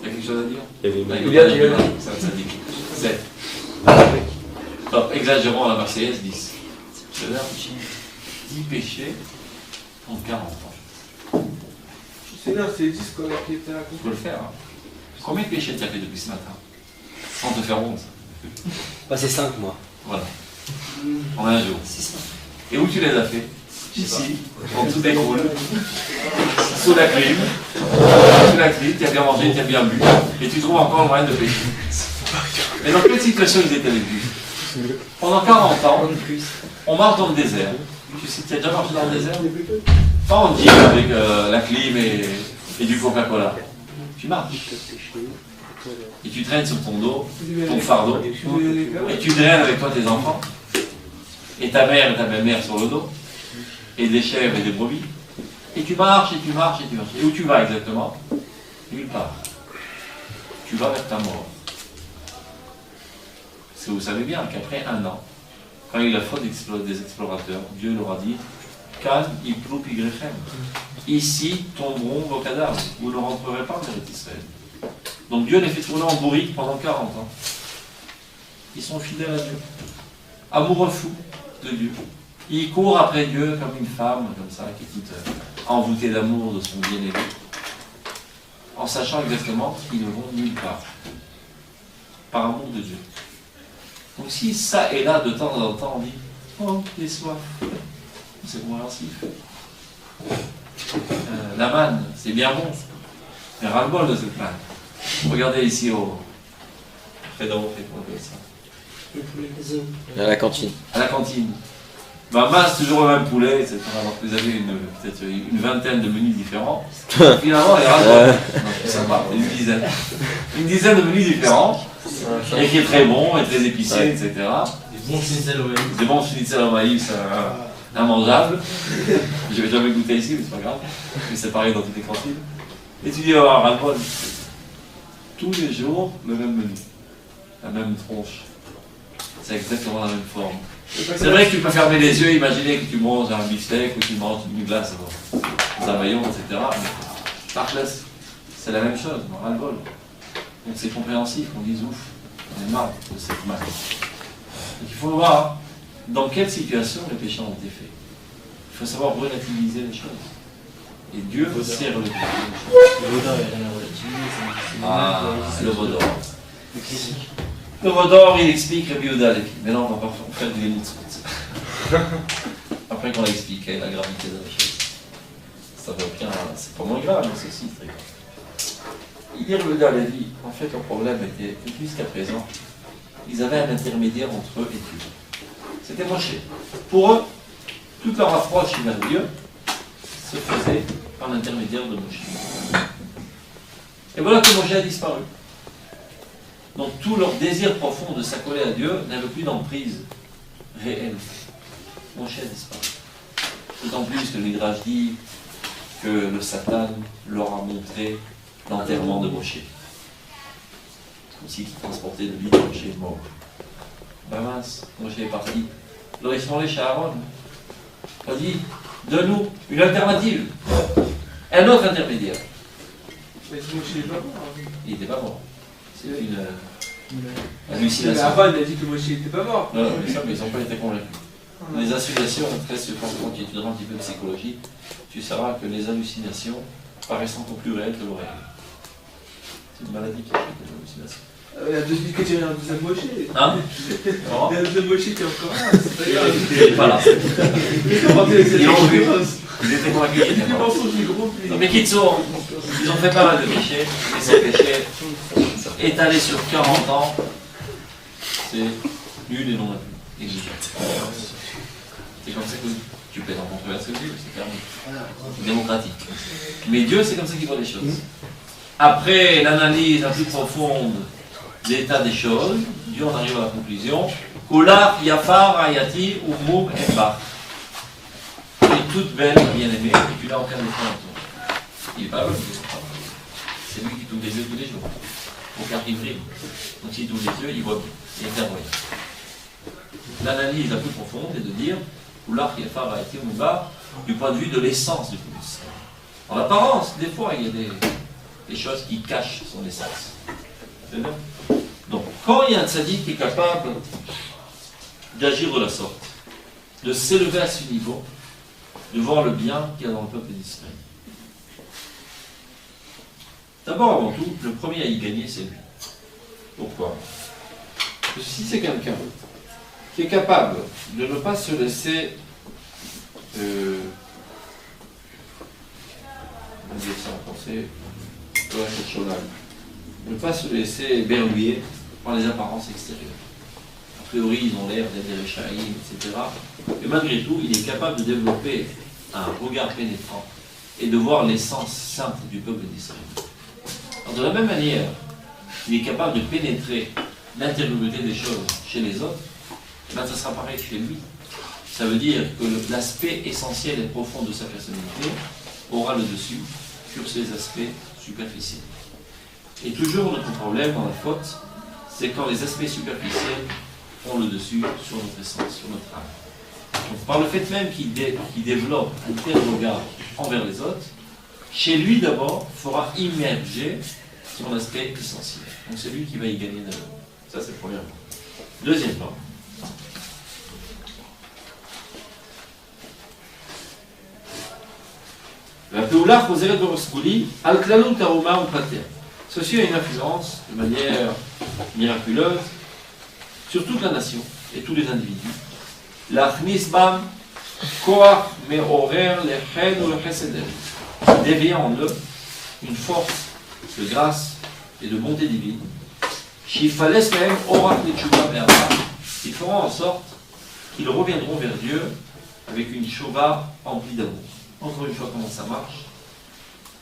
Il y a quelque chose à dire? Il y avait Là, une- il y a ça dit. 7. Top, exagérons la Marseillaise, 10. C'est-à-dire 10 péchés en 40 ans. C'est bien, c'est 10 qu'on a qui était à Tu peux le faire. Hein. Combien de péchés tu as fait depuis ce matin? Sans te faire honte. Bah, c'est 5 moi. Voilà. En un jour. Et où tu les as fait? Ici, en dessous des cours. Sous la clim. Sous la clim, tu as bien mangé, tu as bien bu. Et tu trouves encore le moyen de pécher. Mais dans quelle situation ils étaient vécus? Pendant 40 ans, on marche dans le désert. Tu sais, tu as déjà marché dans le désert? Pas en jeep avec la clim et du Coca-Cola. Tu marches. Et tu traînes sur ton dos, ton fardeau. Et tu traînes avec toi tes enfants. Et ta mère et ta belle-mère sur le dos. Et des chèvres et des brebis. Et tu marches, et tu marches, et tu marches. Et où tu vas exactement? Nulle part. Tu vas vers ta mort. Parce que vous savez bien qu'après 1 an, quand il y a eu la faute des explorateurs, Dieu leur a dit Calme, iplou pigrechem. Ici tomberont vos cadavres. Vous ne rentrerez pas en terre d'Israël. Donc Dieu les fait tourner en bourrique pendant 40 ans. Ils sont fidèles à Dieu. Amoureux fous de Dieu. Ils courent après Dieu comme une femme, comme ça, qui est toute envoûtée d'amour de son bien-aimé. En sachant exactement qu'ils ne vont nulle part. Par amour de Dieu. Donc si ça et là, de temps en temps, on dit oh, j'ai soif. C'est compréhensif. La manne, c'est bien bon. Mais ras-le-bol de cette manne. Regardez ici au. Près d'en haut, on appelle ça. À la cantine. À la cantine. Ma masse, toujours le même poulet, etc. Alors que vous avez peut-être une vingtaine de menus différents. Finalement, il y a ras-le-bol. C'est sympa, une dizaine. Une dizaine de menus différents. Et qui est très bon, et très épicé, etc. Des bons schnitzel au maïs. Des bons schnitzel au maïs immangeables. Je n'avais jamais goûté ici, mais c'est pas grave. Mais c'est pareil dans toutes les cantines. Et tu dis, oh, ras-le-bol. Tous les jours, le même menu. La même tronche. C'est exactement la même forme. C'est vrai que tu peux fermer les yeux, imaginer que tu manges un beefsteak ou tu manges une glace dans un maillon, etc. Mais par classe, c'est la même chose, ras-le-bol. Donc c'est compréhensif, on dise ouf, on est marre de cette marque. Donc il faut voir dans quelle situation les péchés ont été faits. Il faut savoir relativiser les choses. Et Dieu sait relativiser les choses. Le veau d'or, il n'y a rien à relativiser. Ah, le veau d'or. Le veau d'or, il explique Rabbi Yehuda Levi. Mais là, on va pas faire du limite. Après qu'on a expliqué la gravité de la chose. Ça va bien, c'est pas moins grave, mais c'est aussi très grave. Il dit Rabbi Yehuda Levi, en fait, le problème était que jusqu'à présent, ils avaient un intermédiaire entre eux et Dieu. C'était Moshe. Pour eux, toute leur approche vers Dieu se faisait par l'intermédiaire de Moshe. Et voilà que Moshe a disparu. Donc tout leur désir profond de s'accoler à Dieu n'avait plus d'emprise réelle. Moshe a disparu. D'autant plus que le Midrash dit que le Satan leur a montré l'enterrement de Moshe. Comme s'il transportait le lit de Moshe est mort. Ben mince, Moshe est parti. Il aurait demandé chez Aaron. Il a dit, donne-nous une alternative. Un autre intermédiaire. Mais Moshe n'est pas mort. Il n'était pas mort. C'est une hallucination. Mais Aaron a dit que Moshe n'était pas mort. Non, mais ça, mais ils n'ont pas été convaincus. Les hallucinations, très quand tu étudieras un petit peu de psychologie, tu sauras que les hallucinations paraissent encore plus réelles que le réel. C'est une maladie qui achète les hallucinations. Il y a deux que tu as un deuxième Moshe. Hein? Il y a un deuxième Moshe qui est encore là. C'est pas grave. Il n'est pas là. Ils l'ont vu. Ils étaient convaincus qu'il était mort. Non, mais Kitsour, ils ont fait pas mal de péchés, et ces péchés, étalés sur 40 ans, c'est nul et non avenu. C'est comme ça que tu peux en controverser Dieu, c'est clairement démocratique. Mais Dieu, c'est comme ça qu'il voit les choses. Après l'analyse la plus profonde de l'état des choses, Dieu en arrive à la conclusion Kolar Yafar Ayati Umum Emba. Tu es toute belle, bien-aimée, et tu n'as aucun défaut en toi. Il n'est pas heureux. C'est lui qui tourne les yeux tous les jours. Aucun rivri. Donc s'il tourne les yeux, il voit bien. Il est clairvoyant. L'analyse la plus profonde est de dire Kolar Yafar Ayati Umum Emba du point de vue de l'essence du plus. En apparence, des fois, il y a des choses qui cachent son essence. C'est bien. Donc, quand il y a un tzaddik qui est capable d'agir de la sorte, de s'élever à ce niveau, de voir le bien qu'il y a dans le peuple d'Israël. D'abord, avant tout, le premier à y gagner, c'est lui. Pourquoi? Parce que si c'est quelqu'un qui est capable de ne pas se laisser on dit ça en français, ne pas se laisser berluer par les apparences extérieures. A priori, ils ont l'air d'être des réchaïm, etc. Et malgré tout, il est capable de développer un regard pénétrant et de voir l'essence sainte du peuple d'Israël. Alors, de la même manière, il est capable de pénétrer l'intériorité des choses chez les autres, ben, ça sera pareil chez lui. Ça veut dire que l'aspect essentiel et profond de sa personnalité aura le dessus sur ces aspects superficiels. Et toujours notre problème dans la faute, c'est quand les aspects superficiels ont le dessus sur notre essence, sur notre âme. Donc, par le fait même qu'il développe un tel regard envers les autres, chez lui d'abord fera immerger son aspect essentiel. Donc c'est lui qui va y gagner d'abord. Ça c'est le premier point. Deuxième point. La Péoula Choseret Boroscouli, Al-Klalou Taruma ou Pater. Ceci a une influence de manière miraculeuse sur toute la nation et tous les individus. L'Achnis Bam, Koach Me'orer Lechen ou le Chesed, d'éveillant en eux une force de grâce et de bonté divine. Shifales Mehem Orach Lechuba Be'ava, ils feront en sorte qu'ils reviendront vers Dieu avec une chova emplie d'amour. Encore une fois, comment ça marche?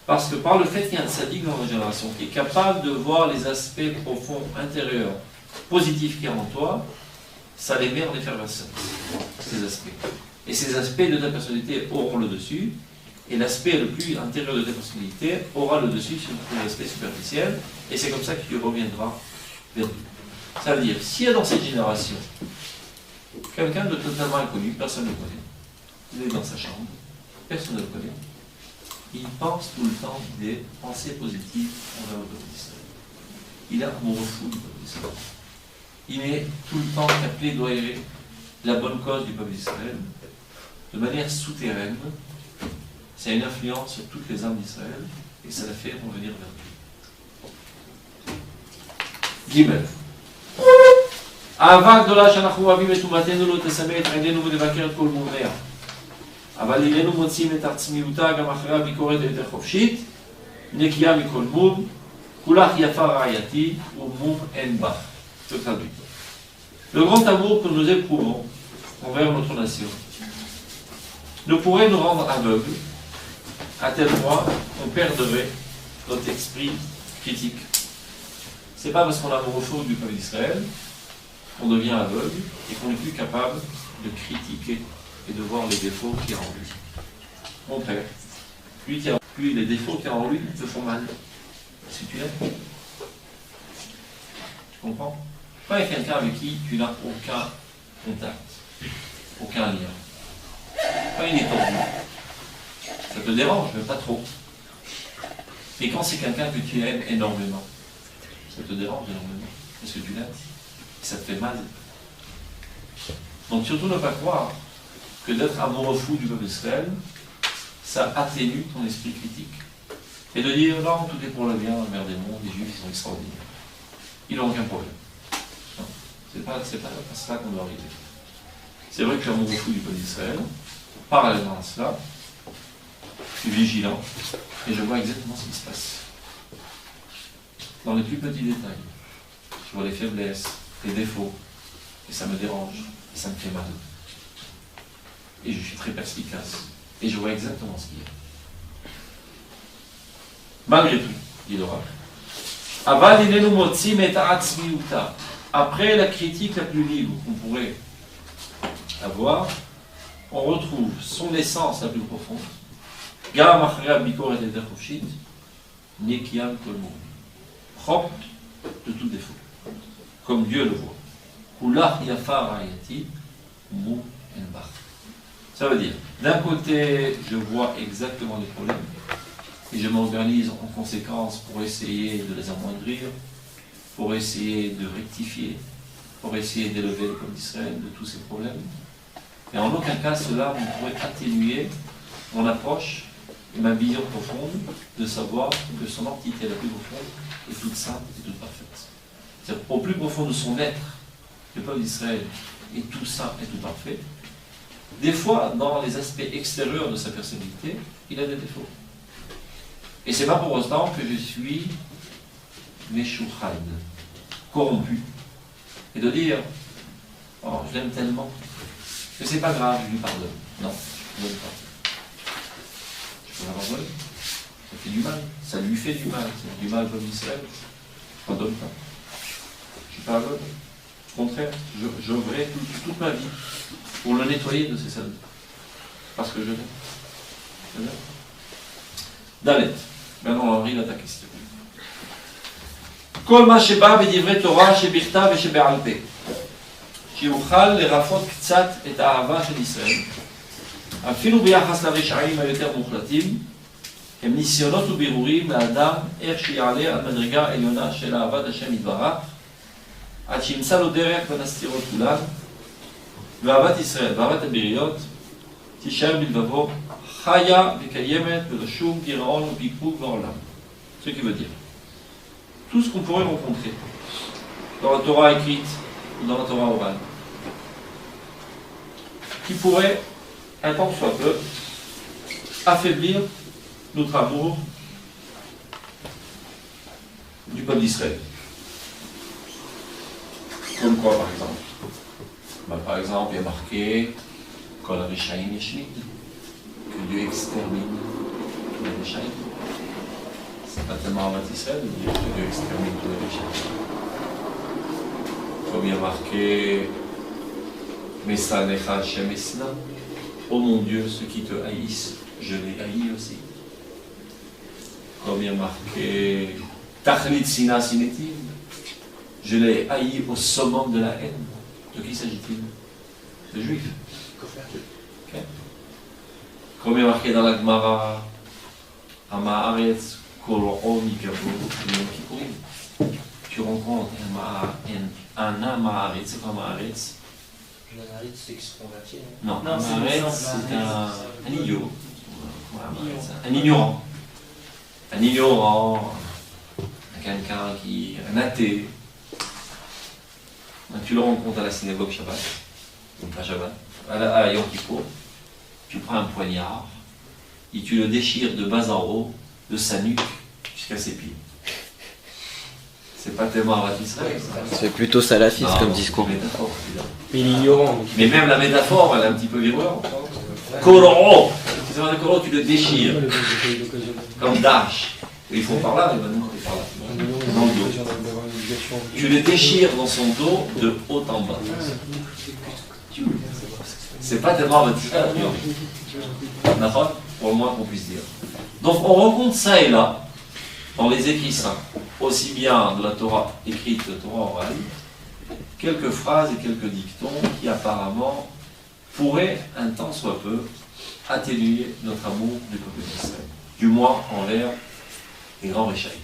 Parce que par le fait qu'il y a un tzaddik dans la génération qui est capable de voir les aspects profonds, intérieurs, positifs qu'il y a en toi, ça les met en effervescence, ces aspects. Et ces aspects de ta personnalité auront le dessus, et l'aspect le plus intérieur de ta personnalité aura le dessus sur les aspects superficiels, et c'est comme ça que tu reviendras vers lui. Ça veut dire, s'il y a dans cette génération quelqu'un de totalement inconnu, personne ne le connaît, il est dans sa chambre, personne ne le connaît, il pense tout le temps des pensées positives envers le peuple d'Israël. Il est amoureux fou du peuple d'Israël. Il est tout le temps à plaidoyer la bonne cause du peuple d'Israël de manière souterraine. Ça a une influence sur toutes les âmes d'Israël et ça la fait revenir vers Dieu. Gimel. Ava gdola she'anachu ohavim et tumatenu lo tesameh et einenu v'nevaker et kol murmea. אבל איננו מוצאים את עצמיותה גם אחרי הביקורת היותר חופשית, נקייה מכל מום, כולך יפה רעייתי ומום אין בה. Je traduis. Le grand amour que nous éprouvons envers notre nation ne pourrait nous rendre aveugles à tel point qu'on perdrait notre esprit critique. C'est pas parce qu'on a amoureux faux du peuple d'Israël qu'on devient aveugle et qu'on n'est plus capable de critiquer et de voir les défauts qu'il y a en lui. Au contraire, plus les défauts qu'il y a en lui te font mal. Si tu l'aimes. Tu comprends? Pas avec quelqu'un avec qui tu n'as aucun contact, aucun lien. Pas une étendue. Ça te dérange, mais pas trop. Et quand c'est quelqu'un que tu aimes énormément, ça te dérange énormément, parce que tu l'aimes, et ça te fait mal. Donc surtout ne pas croire que d'être amoureux fou du peuple d'Israël, ça atténue ton esprit critique. Et de dire, non, tout est pour le bien, la mère des mondes, les juifs ils sont extraordinaires. Ils n'ont aucun problème. Non, c'est pas ça qu'on doit arriver. C'est vrai que l'amour fou du peuple d'Israël, parallèlement à cela, je suis vigilant et je vois exactement ce qui se passe. Dans les plus petits détails, je vois les faiblesses, les défauts, et ça me dérange, et ça me fait mal. Et je suis très perspicace, et je vois exactement ce qu'il y a. Malgré tout, dit l'oracle, après la critique la plus libre qu'on pourrait avoir, on retrouve son essence la plus profonde, propre de tout défaut, comme Dieu le voit. Ça veut dire, d'un côté, je vois exactement les problèmes, et je m'organise en conséquence pour essayer de les amoindrir, pour essayer de rectifier, pour essayer d'élever le peuple d'Israël de tous ces problèmes. Et en aucun cas, cela ne pourrait atténuer mon approche et ma vision profonde de savoir que son entité la plus profonde est toute sainte et toute parfaite. C'est-à-dire, au plus profond de son être, le peuple d'Israël est tout saint et tout parfait. Des fois, dans les aspects extérieurs de sa personnalité, il a des défauts. Et c'est pas pour autant que je suis Meshouchad, corrompu. Et de dire, oh, je l'aime tellement, que c'est pas grave, je lui pardonne. Non, je ne l'aime pas. Je peux la pardonner. Ça fait du mal. Ça lui fait du mal. Ça fait du mal au peuple d'Israël. Je ne pardonne pas. Je pardonne. Au contraire, je ferai toute ma vie pour le nettoyer de ses salles. Parce que je l'aime. Je l'aime. Dalet. Maintenant, on arrive à ta question. כל מה שבא בדברי תורה שבכתב ושבעל פה, שיוכל לרפות קצת את האהבה של ישראל, אפילו ביחס לרשעים היותר מוחלטים, הם ניסיונות ובירורים לאדם איך שיעלה על מדרגה עליונה של אהבת השם יתברך, עד שימצא לו דרך בין הסתירות כולן, ואהבת ישראל ואהבת הבריות תישאר בלבבו חיה וקיימת ללא שום גירעון ופיקפוק בעולם. Ce qui veut dire tout ce qu'on pourrait rencontrer dans la Torah écrite ou dans la Torah orale, qui pourrait, un tant soit peu, affaiblir notre amour du peuple d'Israël. Comme quoi, par exemple? Par exemple, il y a marqué Kol Rishaim Yeshmid, que Dieu extermine tous les Rishaim. C'est pas tellement Avat Israël, de dire que Dieu extermine tous les Rishaim. Comme il y a marqué Mesanecha Hashem Esna, ô mon Dieu, ceux qui te haïssent, je les haïs aussi. Comme il y a marqué Tachlit Sina Sinetim, je les haïs au summum de la haine. De qui s'agit-il? De Juifs. Okay. Comme il est marqué dans la Gemara, Amaaretz Kol Mikabo, tu rencontres un Amaaretz, c'est quoi Amaaretz? L'analyse, c'est qui se convertit. Non, Amaaretz, c'est un idiot. Un ignorant. Un ignorant, quelqu'un qui est un athée. Tu le rencontres à la synagogue Shabbat, donc à Shabbat, à Yom Kippour, tu prends un poignard et tu le déchires de bas en haut, de sa nuque jusqu'à ses pieds. C'est pas tellement Avat Israël. C'est plutôt salafiste comme discours. Métaphore, Mais ignorant. mais même la métaphore, elle est un petit peu virulente. Koro, tu le déchires, comme Dash. Il faut par là, et maintenant il par là. Dans le dos. Tu le déchires dans son dos de haut en bas. C'est pas tellement votre d'accord, pour le moins qu'on puisse dire. Donc on rencontre ça et là, dans les écrits saints, aussi bien de la Torah écrite que de la Torah orale, quelques phrases et quelques dictons qui apparemment pourraient, un temps soit peu, atténuer notre amour du peuple d'Israël, du moins envers les grands Réchaïm.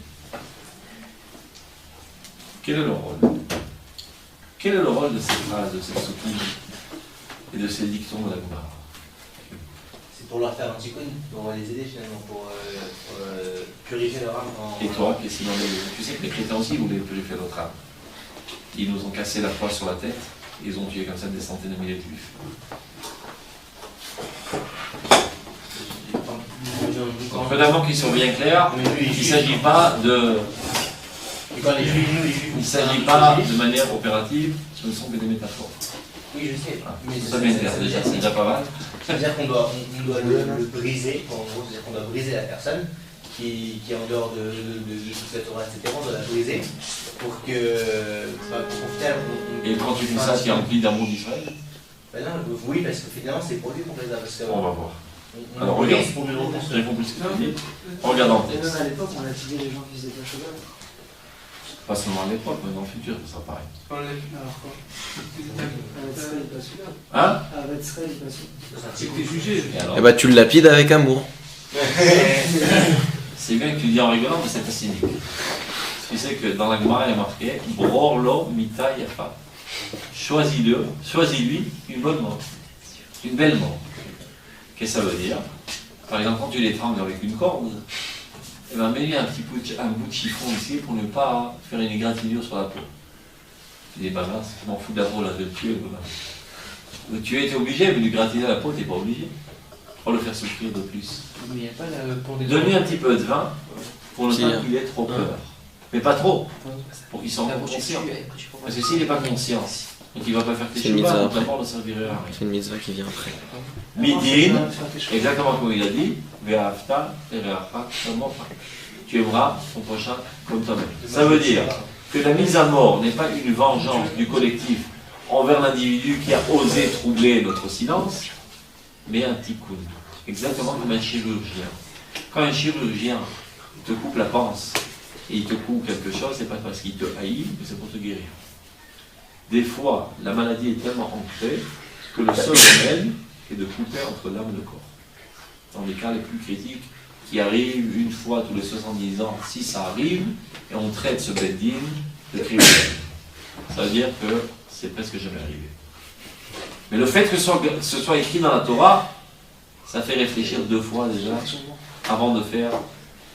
Quel est le rôle? Quel est le rôle de ces phrases, de ces soutines et de ces dictons de la Gemara? C'est pour leur faire un tikkun, on va les aider finalement pour purifier leur âme. Et toi, qu'est-ce qu'il en est? Tu sais que les chrétiens aussi voulaient purifier notre âme. Ils nous ont cassé la croix sur la tête, et ils ont tué comme ça des centaines de milliers de juifs. Donc, vraiment qu'ils soient bien clairs, il ne s'agit pas de. Il ne s'agit pas de manière opérative, ce ne sont que des métaphores. Oui, je sais. Mais ça bien clair, déjà, c'est déjà pas mal. C'est-à-dire qu'on doit le briser, en gros, c'est-à-dire qu'on doit briser la personne qui est en dehors de toute cette Torah, etc. On doit la briser pour que. Et quand tu fais ça, qui est rempli d'amour d'Israël? Ben non, oui, parce que finalement, c'est pour lui qu'on fait ça. On va voir. Alors regarde, j'ai compris ce que tu dis. Regarde en tête. Même à l'époque, on a tué les gens qui faisaient pas cheval. Pas seulement à l'époque, mais dans le futur, ça sera pareil. Alors quoi? Avec il passe là. Hein? Avec il passe là. C'était jugé. Eh bah, tu le lapides avec amour. C'est bien que tu dis en rigolant, mais c'est pas cynique. Tu sais que dans la Gemara, il y a marqué Brorlo mita yafa. Choisis-lui une bonne mort. Une belle mort. Qu'est-ce que ça veut dire? Par exemple, quand tu l'étrangles avec une corde, eh ben, mets-lui un bout de chiffon ici pour ne pas faire une égratignure sur la peau. Tu dis, bah mince, je m'en fous de la peau, là, je vais le tuer. Le tuer, t'es obligé, mais lui gratiner la peau, t'es pas obligé. Pour le faire souffrir de plus. Mais il n'y a pas pour des. Donne-lui un petit peu de vin pour ne pas qu'il ait trop peur. Mais pas trop, pour qu'il s'en rende conscient. Parce que s'il n'est pas conscient, donc il ne va pas faire tes chevaux, donc d'abord ne servirait à rien. C'est une mitzvah qui vient après. Midin, exactement comme il a dit, Ve'afta et Ve'acha, tu aimeras ton prochain comme toi-même. Ça veut dire que la mise à mort n'est pas une vengeance du collectif envers l'individu qui a osé troubler notre silence, mais un tikkun. Exactement comme un chirurgien. Quand un chirurgien te coupe la panse et il te coupe quelque chose, c'est pas parce qu'il te haït, mais c'est pour te guérir. Des fois, la maladie est tellement ancrée que le seul remède est de couper entre l'âme et le corps. Dans les cas les plus critiques, qui arrivent une fois tous les 70 ans, si ça arrive, et on traite ce beddin de criminel. Ça veut dire que c'est presque jamais arrivé. Mais le fait que ce soit écrit dans la Torah, ça fait réfléchir 2 fois déjà, avant de faire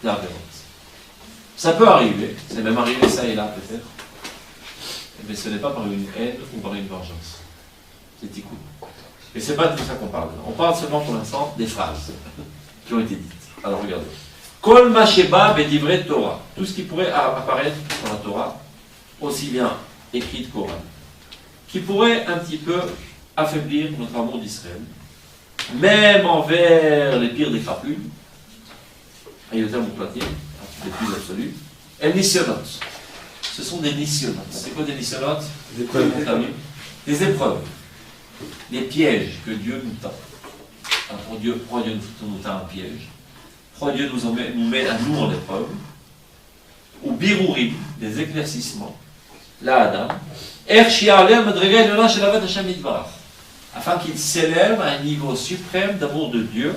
la réponse. Ça peut arriver, c'est même arrivé ça et là peut-être, mais ce n'est pas par une haine ou par une vengeance. C'est tikkun. Et c'est pas de tout ça qu'on parle. On parle seulement pour l'instant des phrases qui ont été dites. Alors regardez. Kol ma sheba bedivre Torah. Tout ce qui pourrait apparaître dans la Torah, aussi bien écrit qu'oral, qui pourrait un petit peu affaiblir notre amour d'Israël, même envers les pires des crapules, et le terme platine, les plus absolus, et nisyonotes. Ce sont des nisyonotes. C'est quoi des nisyonotes? Des épreuves. Des épreuves. Des pièges que Dieu nous tend. Pourquoi Dieu nous tend un piège? Pourquoi Dieu nous met à nous en épreuve? Ou birourim, des éclaircissements. Là, Adam. Afin qu'il s'élève à un niveau suprême d'amour de Dieu,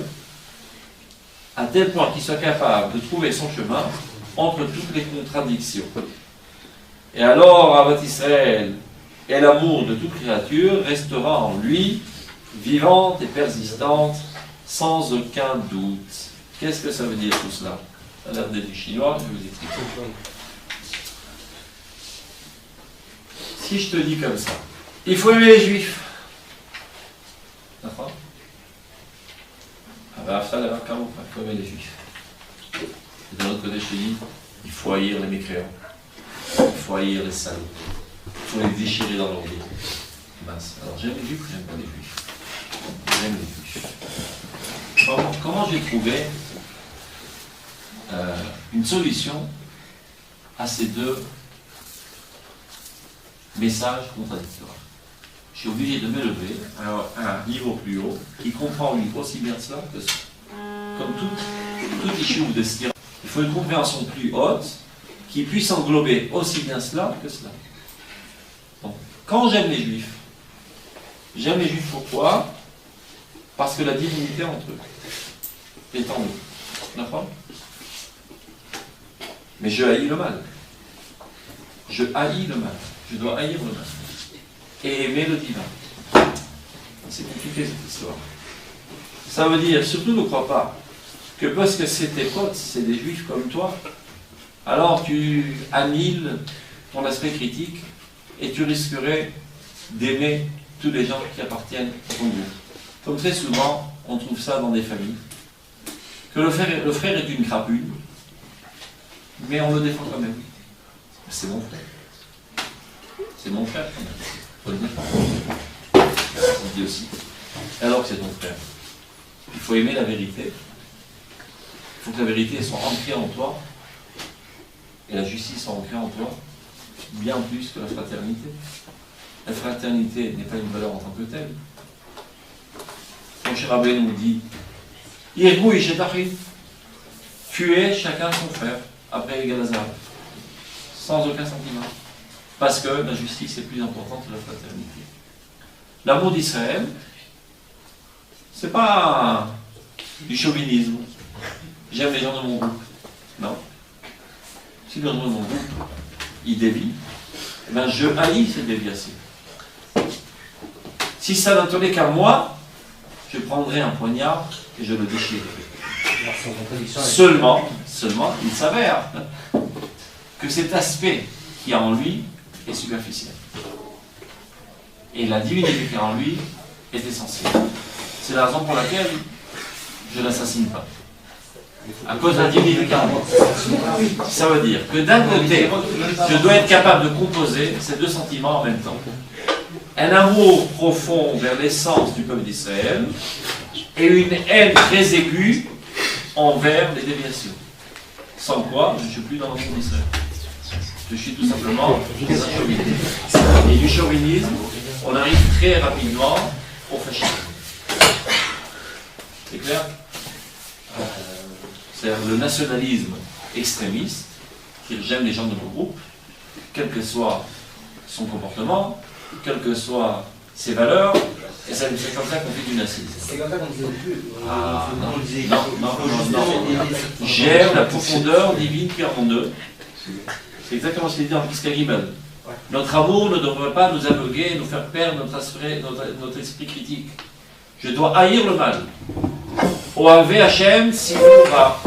à tel point qu'il soit capable de trouver son chemin entre toutes les contradictions. Et alors, Avat Israël et l'amour de toute créature restera en lui, vivante et persistante, sans aucun doute. Qu'est-ce que ça veut dire tout cela? Ça a l'air d'être du chinois, je vais vous expliquer. Si je te dis comme ça, il faut aimer les juifs. D'accord? Il faut aimer les juifs. Et d'un autre côté, je te dis, il faut haïr les mécréants. Il faut haïr les salauds. Il faut les déchirer dans leur dos. Mince. Alors j'aime les juifs ou j'aime pas les juifs? J'aime les juifs. Comment j'ai trouvé une solution à ces deux message contradictoire. Je suis obligé de m'élever à un niveau plus haut qui comprend lui aussi bien cela que cela. Comme tout issue de style. Il faut une compréhension plus haute qui puisse englober aussi bien cela que cela. Bon. Quand j'aime les juifs pourquoi? Parce que la divinité entre eux est en eux. D'accord? Mais je haïs le mal. Je haïs le mal. Je dois haïr le mal. Et aimer le divin. C'est compliqué cette histoire. Ça veut dire, surtout ne crois pas, que parce que c'est tes potes, c'est des juifs comme toi, alors tu annihiles ton aspect critique et tu risquerais d'aimer tous les gens qui appartiennent à ton groupe. Comme très souvent, on trouve ça dans des familles, que le frère est une crapule, mais on le défend quand même. C'est mon frère. C'est mon frère quand même. Il faut le défendre. On dit aussi. Alors que c'est ton frère. Il faut aimer la vérité. Il faut que la vérité soit ancrée en toi. Et la justice soit ancrée en toi. Bien plus que la fraternité. La fraternité n'est pas une valeur en tant que telle. Moshe Rabbeinu nous dit Irgou Ishetachim. Tuez chacun son frère après les Galazar. Sans aucun sentiment. Parce que la justice est plus importante que la fraternité. L'amour d'Israël, c'est pas du chauvinisme. J'aime les gens de mon groupe. Non. Si les gens de mon groupe, ils dévient, eh ben je haïs cette déviation. Si ça n'en tenait qu'à moi, je prendrais un poignard et je le déchirerais. Seulement, il s'avère que cet aspect qui est en lui est superficiel. Et la divinité qui est en lui est essentielle. C'est la raison pour laquelle je ne l'assassine pas. À cause de la divinité qui est en moi. Ça veut dire que d'un côté, je dois être capable de composer ces deux sentiments en même temps. Un amour profond vers l'essence du peuple d'Israël et une haine très aiguë envers les déviations. Sans quoi, je ne suis plus dans l'amour d'Israël. Je suis tout simplement dans un chauvinisme. Et du chauvinisme, on arrive très rapidement au fascisme. C'est clair? C'est-à-dire le nationalisme extrémiste, qui j'aime les gens de mon groupe, quel que soit son comportement, quelles que soient ses valeurs, et c'est comme ça qu'on fait du nazisme. C'est comme ça qu'on disait plus. Ah, non. J'aime la profondeur divine qui est en eux. C'est exactement ce qu'il dit dans Piska Gimel. Notre amour ne devrait pas nous aveugler et nous faire perdre notre esprit critique. Je dois haïr le mal. Oave Hachem Sivura.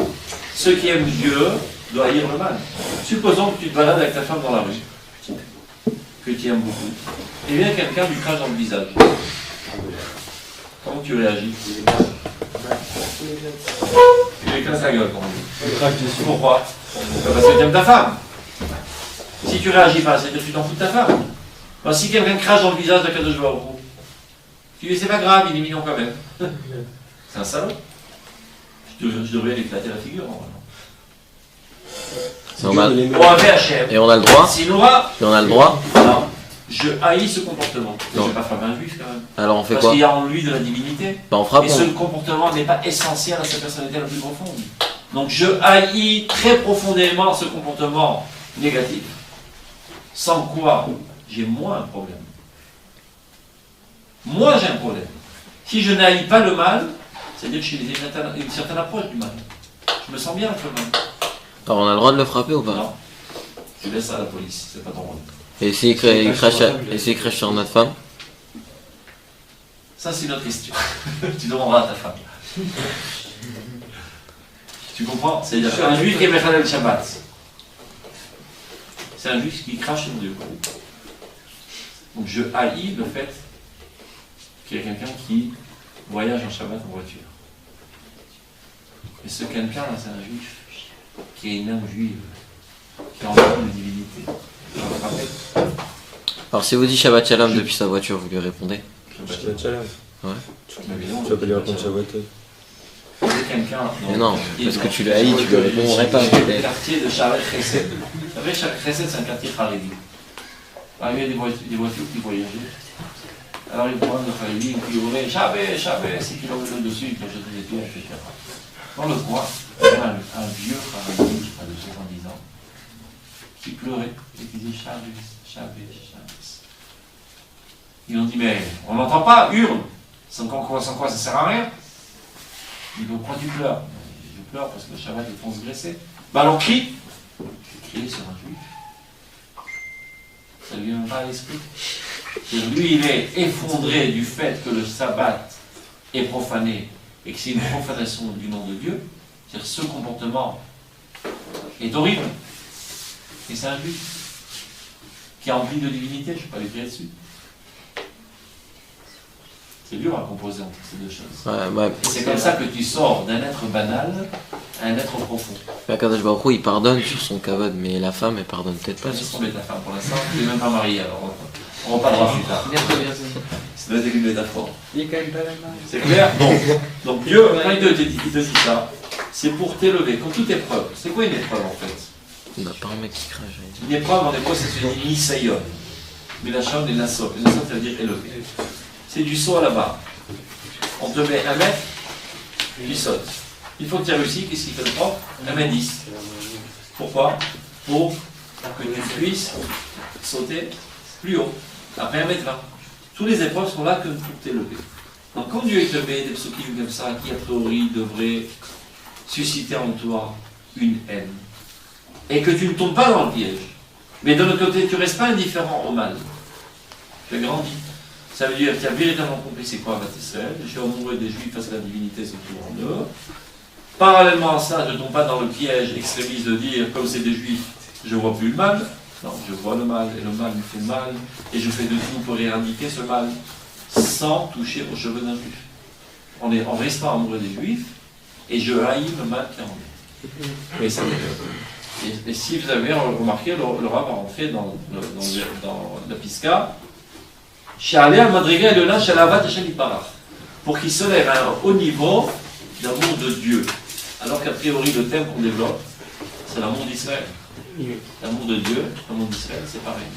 Ceux qui aiment Dieu doivent haïr le mal. Supposons que tu te balades avec ta femme dans la rue, que tu aimes beaucoup, et vient quelqu'un lui crache dans le visage. Comment tu réagis? Tu lui éclates la gueule, comme on dit. Pourquoi? Parce que tu aimes ta femme. Si tu réagis pas, c'est-à-dire que tu t'en fous de ta femme. Alors, si quelqu'un crache dans le visage de Kadosh Baruch Hu, tu dis c'est pas grave, il est mignon quand même. C'est un salaud. Je devrais lui éclater la figure normalement. Et on a le droit. Et on a le droit. Non. Je haïs ce comportement. Je ne vais pas faire un juif quand même. Alors on fait Parce quoi? qu'il y a en lui de la divinité. Bah on fera et ce comportement n'est pas essentiel à sa personnalité la plus profonde. Donc je haïs très profondément ce comportement négatif. Sans quoi j'ai moins un problème. Moi j'ai un problème. Si je n'haïs pas le mal, c'est-à-dire que j'ai une certaine approche du mal. Je me sens bien avec le mal. Alors on a le droit de le frapper ou pas? Non. Je laisse ça à la police, c'est pas ton rôle. Et s'il crache sur notre femme? Ça c'est une autre question. Tu demanderas à ta femme. Tu comprends? C'est-à-dire un juif qui est Mechalel Shabbat. C'est un juif qui crache sur Dieu. Donc je haïs le fait qu'il y ait quelqu'un qui voyage en Shabbat en voiture. Et ce quelqu'un là, c'est un juif qui a une âme juive, qui a encore une divinité. Alors si vous dites Shabbat Shalom depuis sa voiture, vous lui répondez? Shabbat Shalom. Ouais. Tu vas pas lui répondre Shabbat. Mais non, parce que tu le haïs, tu lui répondrais pas. Le quartier de Sharet Chesed. Vous savez, Sharet Chesed, c'est un quartier Haredi. il y a des voitures qui voyageaient. Alors ils prennent le Khalili, qui hurlaient Chabé, c'est qu'il aurait le dessus, qui a jeté des pierres, etc. Dans le coin, il y avait un vieux Khalili, je crois de 70 ans, qui pleurait et qui disait Chabé. Ils ont dit mais on n'entend pas, hurle, sans quoi ça ne sert à rien. Il dit pourquoi tu pleures? Je pleure parce que le Shabbat est transgressé. Ben alors crie. Crier sur un juif. Ça ne lui vient pas à l'esprit. Lui, il est effondré du fait que le sabbat est profané et que c'est une profanation du nom de Dieu. C'est-à-dire ce comportement est horrible. Et c'est un juif qui est empli de divinité, je ne vais pas l'écrire dessus. C'est dur à composer entre ces deux choses. C'est comme ça que tu sors d'un être banal à un être profond. Kadosh Baruch Hu, il pardonne sur son kavod, mais la femme, elle pardonne peut-être pas. Laisse tomber ta femme pour l'instant, tu n'es même pas marié, alors on reparlera plus tard. Ça doit être une métaphore. Il est quand même pas la main. C'est clair? Donc Dieu, quand il te dit ça, c'est pour t'élever, comme toute épreuve. C'est quoi une épreuve en fait? Il n'a pas un mec qui crache. Une épreuve en hébreu, c'est une nisayon. Mais la chambre est nasop. Et nasop, ça veut dire élevé. C'est du saut à la barre. On te met 1 mètre, tu sautes. Il faut que tu aies réussi, qu'est-ce qu'il fait le prof? 1m10. Pourquoi? Pour que tu puisses sauter plus haut, après 1m20. Toutes les épreuves sont là que pour t'élever. Donc quand Dieu te met des psukim comme ça, qui a priori devraient susciter en toi une haine, et que tu ne tombes pas dans le piège, mais de l'autre côté, tu ne restes pas indifférent au mal. Tu as grandi. Ça veut dire que tu as véritablement compris c'est quoi Beth Israël. Je suis amoureux des Juifs parce que la divinité se trouve en eux. Parallèlement à ça, je ne tombe pas dans le piège extrémiste de dire, comme c'est des Juifs, je ne vois plus le mal. Non, je vois le mal, et le mal me fait mal, et je fais de tout pour éradiquer ce mal, sans toucher aux cheveux d'un Juif. On ne reste pas amoureux des Juifs, et je haïs le mal qui en est. Et si vous avez remarqué, le Rav va rentrer dans la Pisca, pour qu'il se lève à un haut niveau d'amour de Dieu. Alors qu'a priori, le thème qu'on développe, c'est l'amour d'Israël. L'amour de Dieu, l'amour d'Israël, c'est pareil.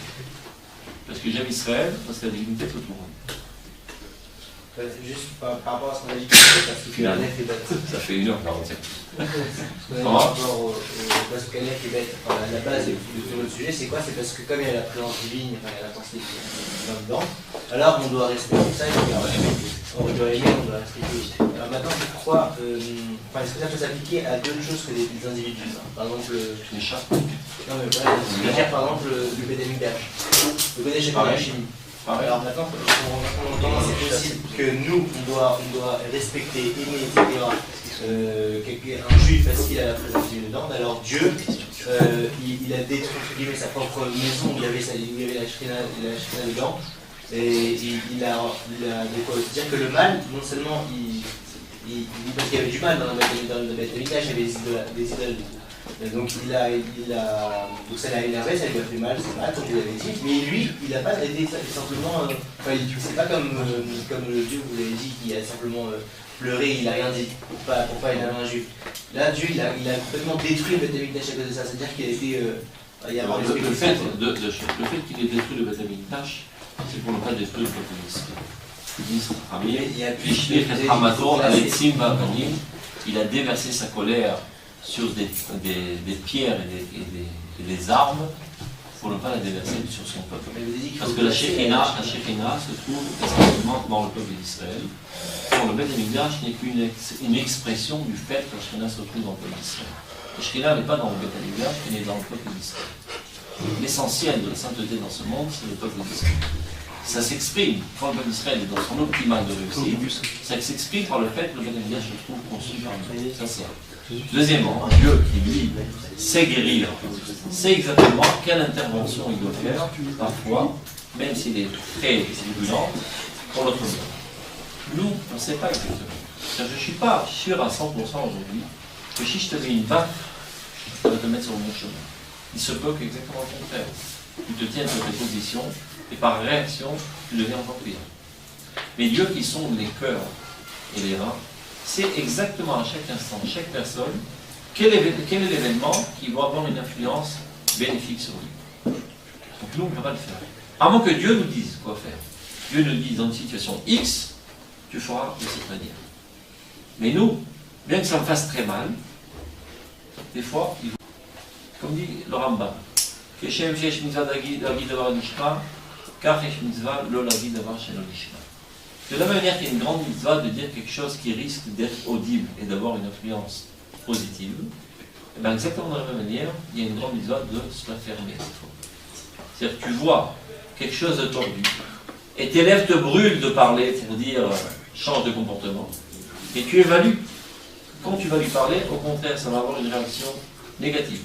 Parce que j'aime Israël, parce que la divinité tout le monde. Juste par rapport à ce qu'on a dit, parce que la nef est bête. Ça fait 1h40. Parce que la nef est bête. La base de tout notre sujet, c'est quoi? C'est parce que comme il y a la présence divine, il y a la pensée là-dedans, alors on doit respecter ça, on doit aimer, on doit respecter. Alors maintenant, pourquoi est-ce que ça peut s'appliquer à d'autres choses que des individus? Par exemple, les chats. Non, mais voilà, c'est-à-dire par exemple le Bédémigdash. Le Bédémigdash, c'est la chimie. Alors maintenant, on entend c'est possible que nous, on doit respecter, aimer, etc. Un juif parce qu'il a la présence divine dedans. Alors Dieu, il a détruit entre guillemets sa propre maison où il y avait la shrina dedans. Et il a de quoi dire que le mal, non seulement parce qu'il y avait du mal dans le Beth Amikdash, il y avait des idoles. Donc donc ça l'a énervé, ça lui a fait mal, c'est mal, comme je l'avais dit, mais lui, il n'a pas été simplement, c'est pas comme le Dieu, vous l'avez dit, qui a simplement pleuré, il n'a rien dit, pour pas énerver un juif. Là, Dieu, il a complètement détruit le Beth Amikdash à cause de ça, c'est-à-dire qu'il a été... le fait qu'il ait détruit le Beth Amikdash, c'est pour ne pas détruire le Beth Amikdash. Il a déversé sa colère sur des pierres et des armes pour ne pas la déverser sur son peuple. Parce que la Shekhina se trouve essentiellement dans le peuple d'Israël. Pour le Beth Amikdash n'est qu'une expression du fait que la Shekhina se trouve dans le peuple d'Israël. La Shekhina n'est pas dans le Beth Amikdash, elle est dans le peuple d'Israël. L'essentiel de la sainteté dans ce monde, c'est le peuple d'Israël. Ça s'exprime, quand le peuple d'Israël est dans son optimal de réussite, ça s'exprime par le fait que le Beth Amikdash se trouve conçu par Dieu. Ça c'est un. Deuxièmement, Dieu qui lui sait guérir, sait exactement quelle intervention il doit faire, parfois, même s'il est très vigilante, pour l'autre monde. Nous, on ne sait pas exactement. Je ne suis pas sûr à 100% aujourd'hui que si je te mets une vague, je vais te mettre sur le bon chemin. Il se peut qu'exactement le contraire. Tu te tiennes sur tes positions et par réaction, tu deviens encore pire. Mais Dieu qui sonde les cœurs et les reins, c'est exactement à chaque instant, chaque personne, quel est l'événement qui va avoir une influence bénéfique sur lui. Donc nous, on ne peut pas le faire. À moins que Dieu nous dise quoi faire. Dieu nous dit dans une situation X, tu feras de cette manière. Mais nous, bien que ça me fasse très mal, des fois, comme dit le Rambam, Keshem shesh mitzvah lagi davar nishma, kach yesh mitzvah lo lagi davar shelo nishma. De la même manière qu'il y a une grande mitzvah de dire quelque chose qui risque d'être audible et d'avoir une influence positive, et bien exactement de la même manière, il y a une grande mitzvah de se la fermer. C'est-à-dire que tu vois quelque chose de tordu, et tes lèvres te brûlent de parler pour dire change de comportement, et tu évalues. Quand tu vas lui parler, au contraire, ça va avoir une réaction négative.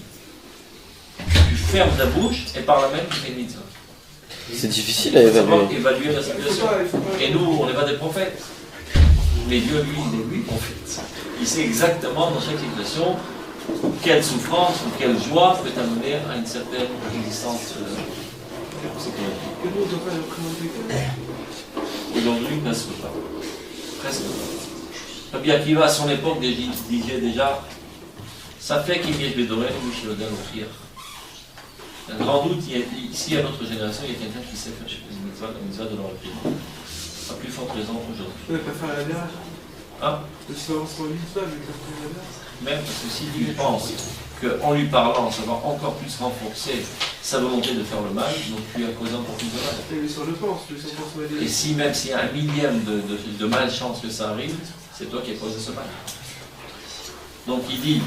Tu fermes ta bouche et par là même tu fais une mitzvah. C'est difficile à évaluer. Évaluer la situation. Et nous, on n'est pas des prophètes. Mais Dieu, lui, il est lui prophète. Il sait exactement dans chaque situation quelle souffrance ou quelle joie peut amener à une certaine existence psychologique. Aujourd'hui, presque pas. Presque pas. Rabbi Akiva, à son époque, disait déjà ça fait qu'il y ait Bédoré et Michel offrir. Un grand doute, ici à notre génération, il y a quelqu'un qui sait faire une mitzvah, la mitzvah de leur opinion. À plus forte raison aujourd'hui. On ne peut pas faire la verge. Hein? Le savoir sur la mitzvah, mais faire la verge. Même parce que si lui pense qu'en lui parlant, ça va encore plus renforcer sa volonté de faire le mal, donc lui a causé encore plus de mal. Et sur le pense, le 100% Et si même s'il y a un millième de malchance que ça arrive, c'est toi qui as causé ce mal. Donc il dit,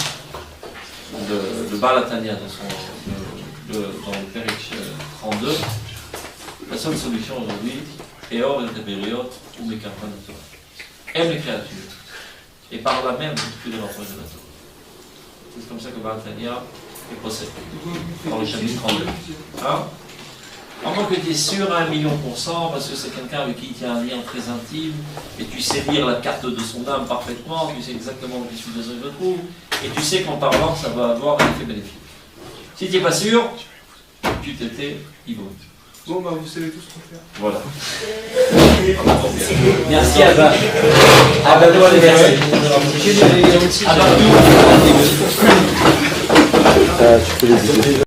de Balatania dans le Périch 32, la seule solution aujourd'hui est hors des périodes ou des campagnes de Torah. Aime les créatures. Et par là même, tu les rapproches de la Torah. C'est comme ça que Balatania est procédé. Dans le chapitre 32. Hein? À moins que tu es sûr à 1 million %, parce que c'est quelqu'un avec qui tu as un lien très intime, et tu sais lire la carte de son âme parfaitement, tu sais exactement où il se trouve, et tu sais qu'en parlant, ça va avoir un effet bénéfique. Si tu n'es pas sûr, tu t'étais Ivo. Bon, bah vous savez tout ce qu'on fait. Voilà. Merci Alba. Alba doit les merci. Tu peux les